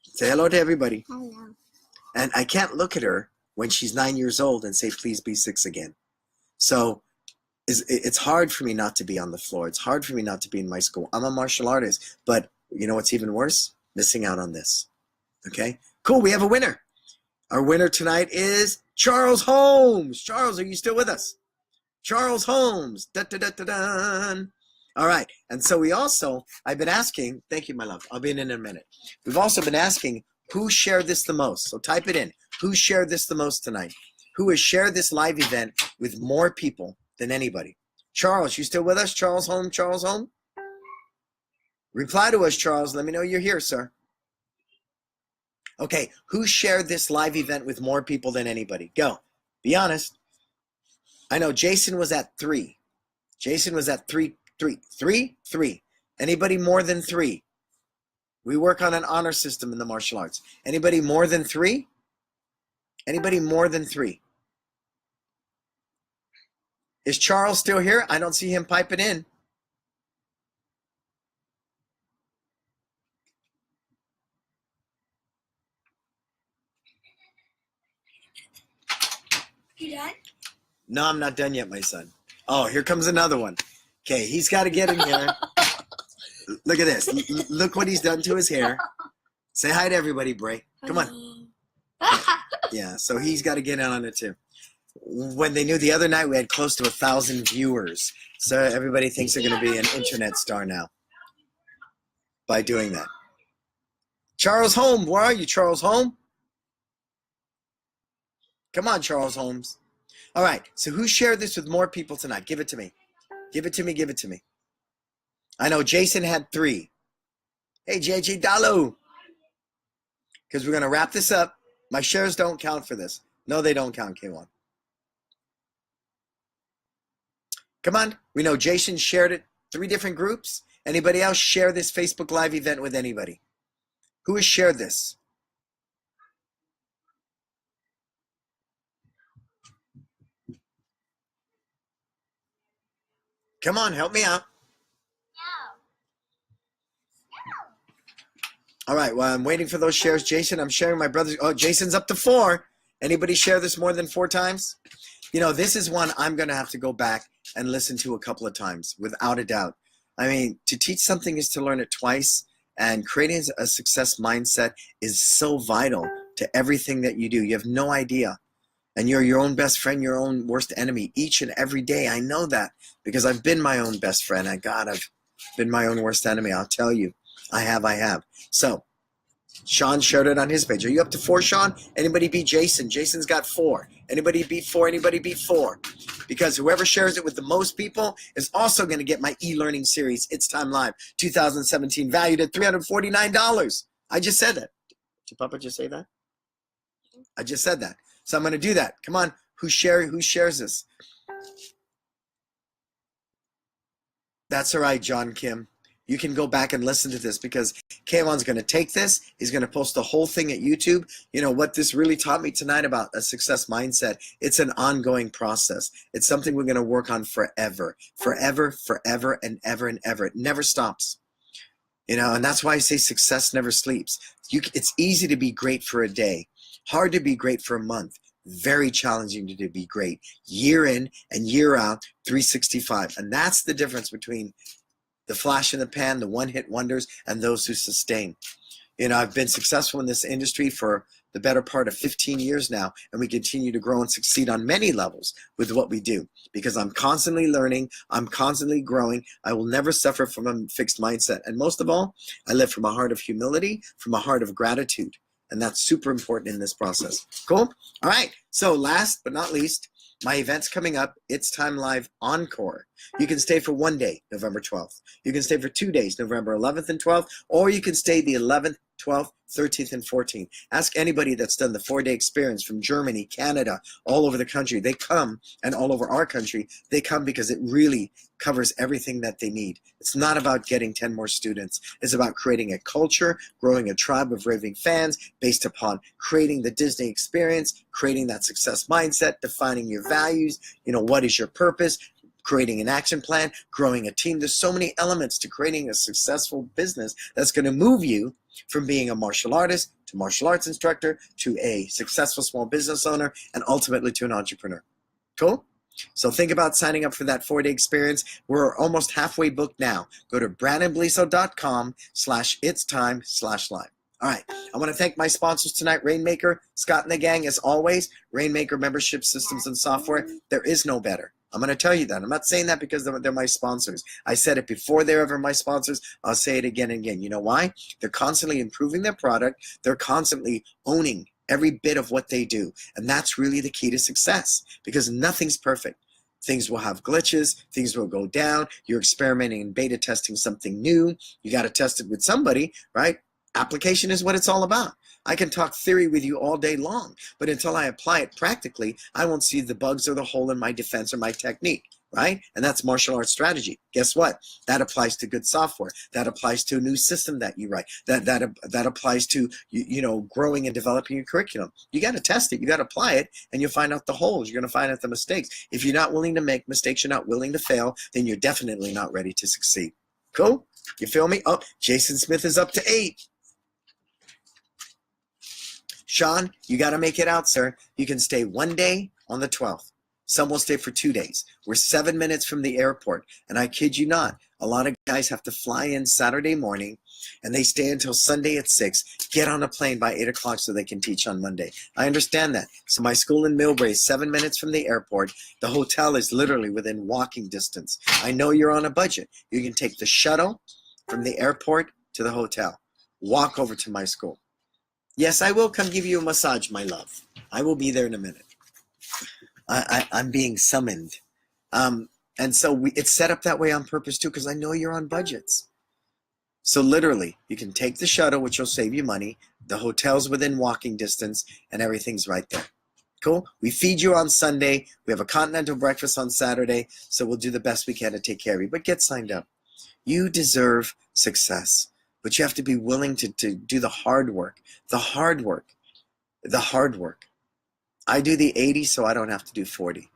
Say hello to everybody. Hello. And I can't look at her when she's 9 years old and say, please be 6 again. So it's hard for me not to be on the floor. It's hard for me not to be in my school. I'm a martial artist, but you know what's even worse? Missing out on this. Okay? Cool, we have a winner. Our winner tonight is Charles Holmes. Charles, are you still with us? Charles Holmes. Da-da-da-da-dun. All right. And so I've been asking, thank you, my love. I'll be in a minute. We've also been asking who shared this the most. So type it in. Who shared this the most tonight? Who has shared this live event with more people than anybody? Charles, you still with us? Charles Holmes, Charles Holmes? Reply to us, Charles. Let me know you're here, sir. Okay. Who shared this live event with more people than anybody? Go. Be honest. I know Jason was at 3. Jason was at 3. 3. Anybody more than 3? We work on an honor system in the martial arts. Anybody more than 3? Anybody more than 3? Is Charles still here? I don't see him piping in. You done? No, I'm not done yet, my son. Oh, here comes another one. Okay, he's got to get in here. Look at this. Look what he's done to his hair. Say hi to everybody, Bray. Come on. Yeah, so he's got to get in on it too. When they knew the other night, we had close to 1,000 viewers. So everybody thinks they're going to be an internet star now by doing that. Charles Holmes, where are you, Charles Holmes? Come on, Charles Holmes. All right, so who shared this with more people tonight? Give it to me. Give it to me, give it to me. I know Jason had 3. Hey, JJ Dalu. Because we're going to wrap this up. My shares don't count for this. No, they don't count, K1. Come on. We know Jason shared it 3 different groups. Anybody else share this Facebook Live event with anybody? Who has shared this? Come on, help me out. All right, well, I'm waiting for those shares. Jason, I'm sharing my brother's. Oh, Jason's up to 4. Anybody share this more than 4 times? You know, this is one I'm going to have to go back and listen to a couple of times, without a doubt. I mean, to teach something is to learn it twice, and creating a success mindset is so vital to everything that you do. You have no idea. And you're your own best friend, your own worst enemy, each and every day. I know that because I've been my own best friend. And God, I've been my own worst enemy. I'll tell you. I have. So, Sean shared it on his page. Are you up to 4, Sean? Anybody beat Jason? Jason's got 4. Anybody beat 4? Anybody beat 4? Because whoever shares it with the most people is also going to get my e-learning series, It's Time Live 2017, valued at $349. I just said that. Did Papa just say that? I just said that. So I'm going to do that. Come on. Who shares this? That's all right, John Kim. You can go back and listen to this because K1's going to take this. He's going to post the whole thing at YouTube. You know, what this really taught me tonight about a success mindset, it's an ongoing process. It's something we're going to work on forever, and ever and ever. It never stops. You know, and that's why I say success never sleeps. It's easy to be great for a day, hard to be great for a month, very challenging to be great year in and year out, 365. And that's the difference between the flash in the pan, the one-hit wonders, and those who sustain. You know, I've been successful in this industry for the better part of 15 years now, and we continue to grow and succeed on many levels with what we do because I'm constantly learning, I'm constantly growing. I will never suffer from a fixed mindset. And most of all, I live from a heart of humility, from a heart of gratitude. And that's super important in this process. Cool? All right. So last but not least, my event's coming up. It's Time Live Encore. You can stay for 1 day, November 12th. You can stay for 2 days, November 11th and 12th, or you can stay the 11th, 12th, 13th, and 14th. Ask anybody that's done the 4-day experience from Germany, Canada, all over the country. They come, and all over our country, they come because it really covers everything that they need. It's not about getting 10 more students. It's about creating a culture, growing a tribe of raving fans based upon creating the Disney experience, creating that success mindset, defining your values, you know, what is your purpose, creating an action plan, growing a team. There's so many elements to creating a successful business that's going to move you from being a martial artist to martial arts instructor to a successful small business owner and ultimately to an entrepreneur. Cool? So think about signing up for that 4-day experience. We're almost halfway booked now. Go to brannonbeliso.com/itstime/live. All right. I want to thank my sponsors tonight, Rainmaker, Scott and the gang, as always. Rainmaker Membership Systems and Software. There is no better. I'm going to tell you that. I'm not saying that because they're my sponsors. I said it before they're ever my sponsors. I'll say it again and again. You know why? They're constantly improving their product. They're constantly owning every bit of what they do. And that's really the key to success because nothing's perfect. Things will have glitches. Things will go down. You're experimenting and beta testing something new. You got to test it with somebody, right? Application is what it's all about. I can talk theory with you all day long, but until I apply it practically, I won't see the bugs or the hole in my defense or my technique, right? And that's martial arts strategy. Guess what? That applies to good software. That applies to a new system that you write. That applies to, you know, growing and developing your curriculum. You got to test it. You got to apply it, and you'll find out the holes. You're going to find out the mistakes. If you're not willing to make mistakes, you're not willing to fail, then you're definitely not ready to succeed. Cool? You feel me? Oh, Jason Smith is up to 8. Sean, you got to make it out, sir. You can stay 1 day on the 12th. Some will stay for 2 days. We're 7 minutes from the airport. And I kid you not, a lot of guys have to fly in Saturday morning and they stay until Sunday at 6, get on a plane by 8 o'clock so they can teach on Monday. I understand that. So my school in Millbrae is 7 minutes from the airport. The hotel is literally within walking distance. I know you're on a budget. You can take the shuttle from the airport to the hotel. Walk over to my school. Yes, I will come give you a massage, my love. I will be there in a minute. I'm being summoned. And so it's set up that way on purpose too, because I know you're on budgets. So literally, you can take the shuttle, which will save you money. The hotel's within walking distance, and everything's right there. Cool? We feed you on Sunday. We have a continental breakfast on Saturday, so we'll do the best we can to take care of you. But get signed up. You deserve success, but you have to be willing to do the hard work. The hard work. The hard work. I do the 80 so I don't have to do 40.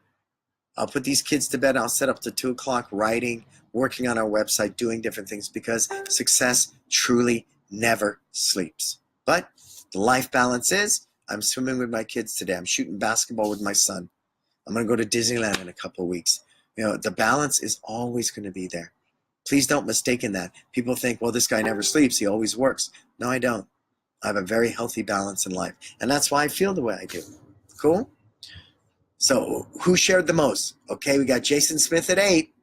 I'll put these kids to bed. I'll set up to 2 o'clock writing, working on our website, doing different things because success truly never sleeps. But the life balance is I'm swimming with my kids today. I'm shooting basketball with my son. I'm going to go to Disneyland in a couple of weeks. You know, the balance is always going to be there. Please don't mistake in that. People think, well, this guy never sleeps. He always works. No, I don't. I have a very healthy balance in life. And that's why I feel the way I do. Cool? So who shared the most? Okay, we got Jason Smith at 8.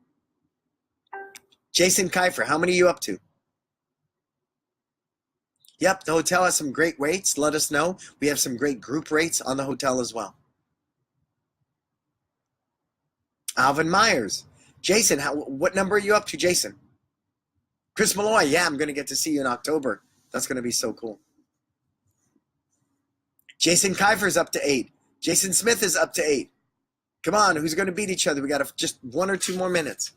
Jason Kiefer, how many are you up to? Yep, the hotel has some great rates. Let us know. We have some great group rates on the hotel as well. Alvin Myers. Jason, what number are you up to, Jason? Chris Malloy, yeah, I'm going to get to see you in October. That's going to be so cool. Jason Kiefer's up to 8. Jason Smith is up to 8. Come on, who's going to beat each other? We got just 1 or 2 more minutes.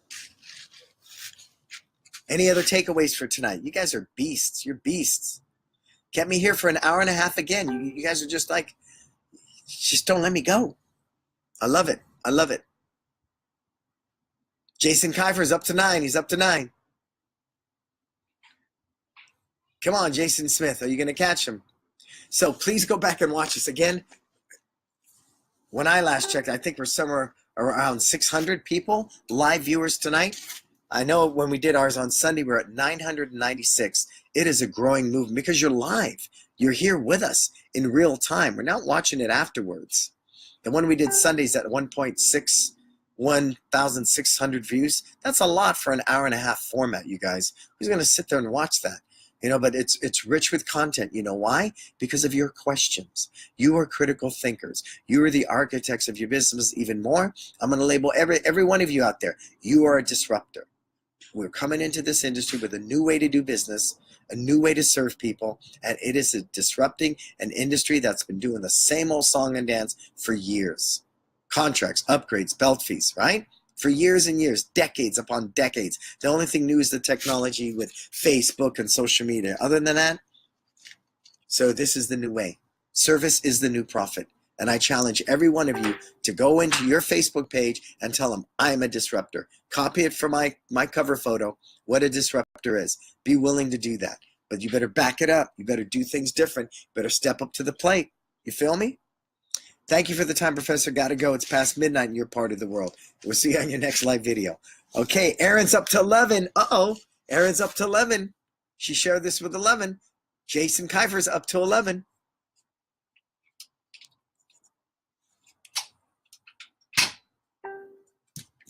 Any other takeaways for tonight? You guys are beasts. You're beasts. Kept me here for an hour and a half again. You guys are just like, just don't let me go. I love it. I love it. Jason Kiefer's up to 9. He's up to 9. Come on, Jason Smith. Are you going to catch him? So please go back and watch this again. When I last checked, I think we're somewhere around 600 people, live viewers tonight. I know when we did ours on Sunday, we're at 996. It is a growing movement because you're live. You're here with us in real time. We're not watching it afterwards. The one we did Sundays at 1,600 views. That's a lot for an hour and a half format, you guys. Who's going to sit there and watch that? You know, but it's rich with content. You know why? Because of your questions. You are critical thinkers. You are the architects of your business even more. I'm going to label every one of you out there. You are a disruptor. We're coming into this industry with a new way to do business, a new way to serve people, and it is disrupting an industry that's been doing the same old song and dance for years. Contracts, upgrades, belt fees, right? For years and years, decades upon decades. The only thing new is the technology with Facebook and social media. Other than that, so this is the new way. Service is the new profit. And I challenge every one of you to go into your Facebook page and tell them, I'm a disruptor. Copy it from my cover photo, what a disruptor is. Be willing to do that. But you better back it up. You better do things different. You better step up to the plate. You feel me? Thank you for the time, Professor. Gotta go. It's past midnight in your part of the world. We'll see you on your next live video. Okay, Erin's up to 11. Uh-oh. Erin's up to 11. She shared this with 11. Jason Kiefer's up to 11.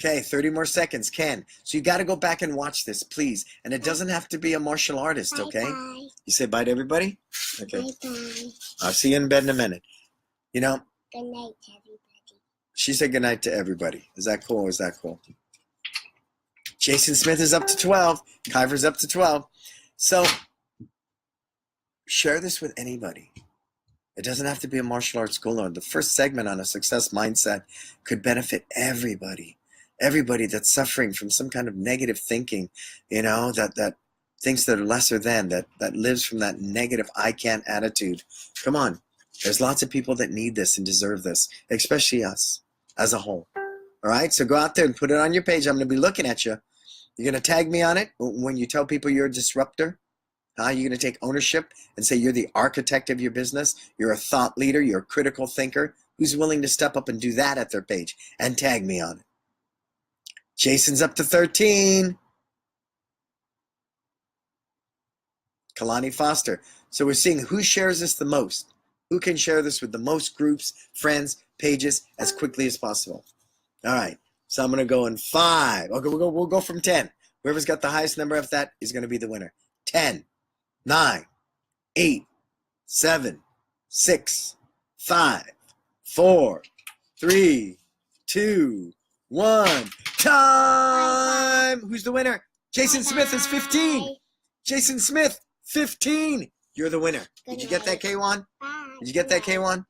Okay, 30 more seconds. Ken. So you got to go back and watch this, please. And it doesn't have to be a martial artist, okay? Bye-bye. You say bye to everybody? Okay. Bye-bye. I'll see you in bed in a minute. You know, Good night, everybody. she said goodnight to everybody. Is that cool or is that cool? Jason Smith is up to 12. Kiefer's up to 12. So share this with anybody. It doesn't have to be a martial arts school. The first segment on a success mindset could benefit everybody. Everybody that's suffering from some kind of negative thinking, you know, that thinks they're lesser than, that lives from that negative I can't attitude. Come on. There's lots of people that need this and deserve this, especially us as a whole. All right, so go out there and put it on your page. I'm going to be looking at you. You're going to tag me on it when you tell people you're a disruptor. You're going to take ownership and say you're the architect of your business. You're a thought leader. You're a critical thinker Who's willing to step up and do that at their page and tag me on it? Jason's up to 13. Kalani Foster. So we're seeing who shares this the most. Who can share this with the most groups, friends, pages as quickly as possible? All right. So I'm going to go in 5. Okay, we'll go from 10. Whoever's got the highest number of that is going to be the winner. 10, 9, 8, 7, 6, 5, 4, 3, 2, 1. Time! Who's the winner? Jason Smith is 15. Jason Smith, 15. You're the winner. Did you get that, K1? Did you get that, K1?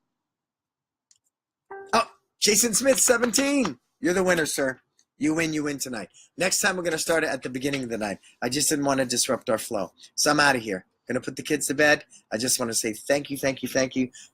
Oh, Jason Smith, 17. You're the winner, sir. You win tonight. Next time, we're going to start it at the beginning of the night. I just didn't want to disrupt our flow. So I'm out of here. Going to put the kids to bed. I just want to say thank you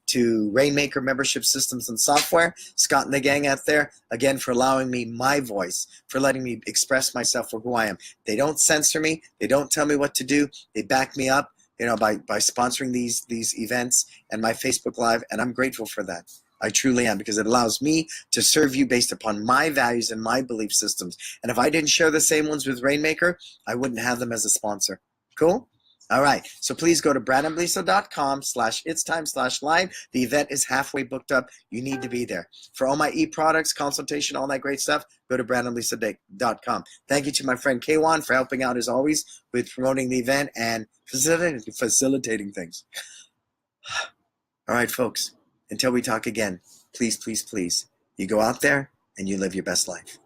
to Rainmaker Membership Systems and Software, Scott and the gang out there, again, for allowing me my voice, for letting me express myself for who I am. They don't censor me. They don't tell me what to do. They back me up, by sponsoring these events and my Facebook Live, and I'm grateful for that. I truly am, because it allows me to serve you based upon my values and my belief systems. And if I didn't share the same ones with Rainmaker, I wouldn't have them as a sponsor. Cool? All right. So please go to brannonbeliso.com/itstime/live. The event is halfway booked up. You need to be there. For all my e-products, consultation, all that great stuff, go to brannonbeliso.com. Thank you to my friend K1 for helping out as always with promoting the event and facilitating things. All right, folks. Until we talk again, please, you go out there and you live your best life.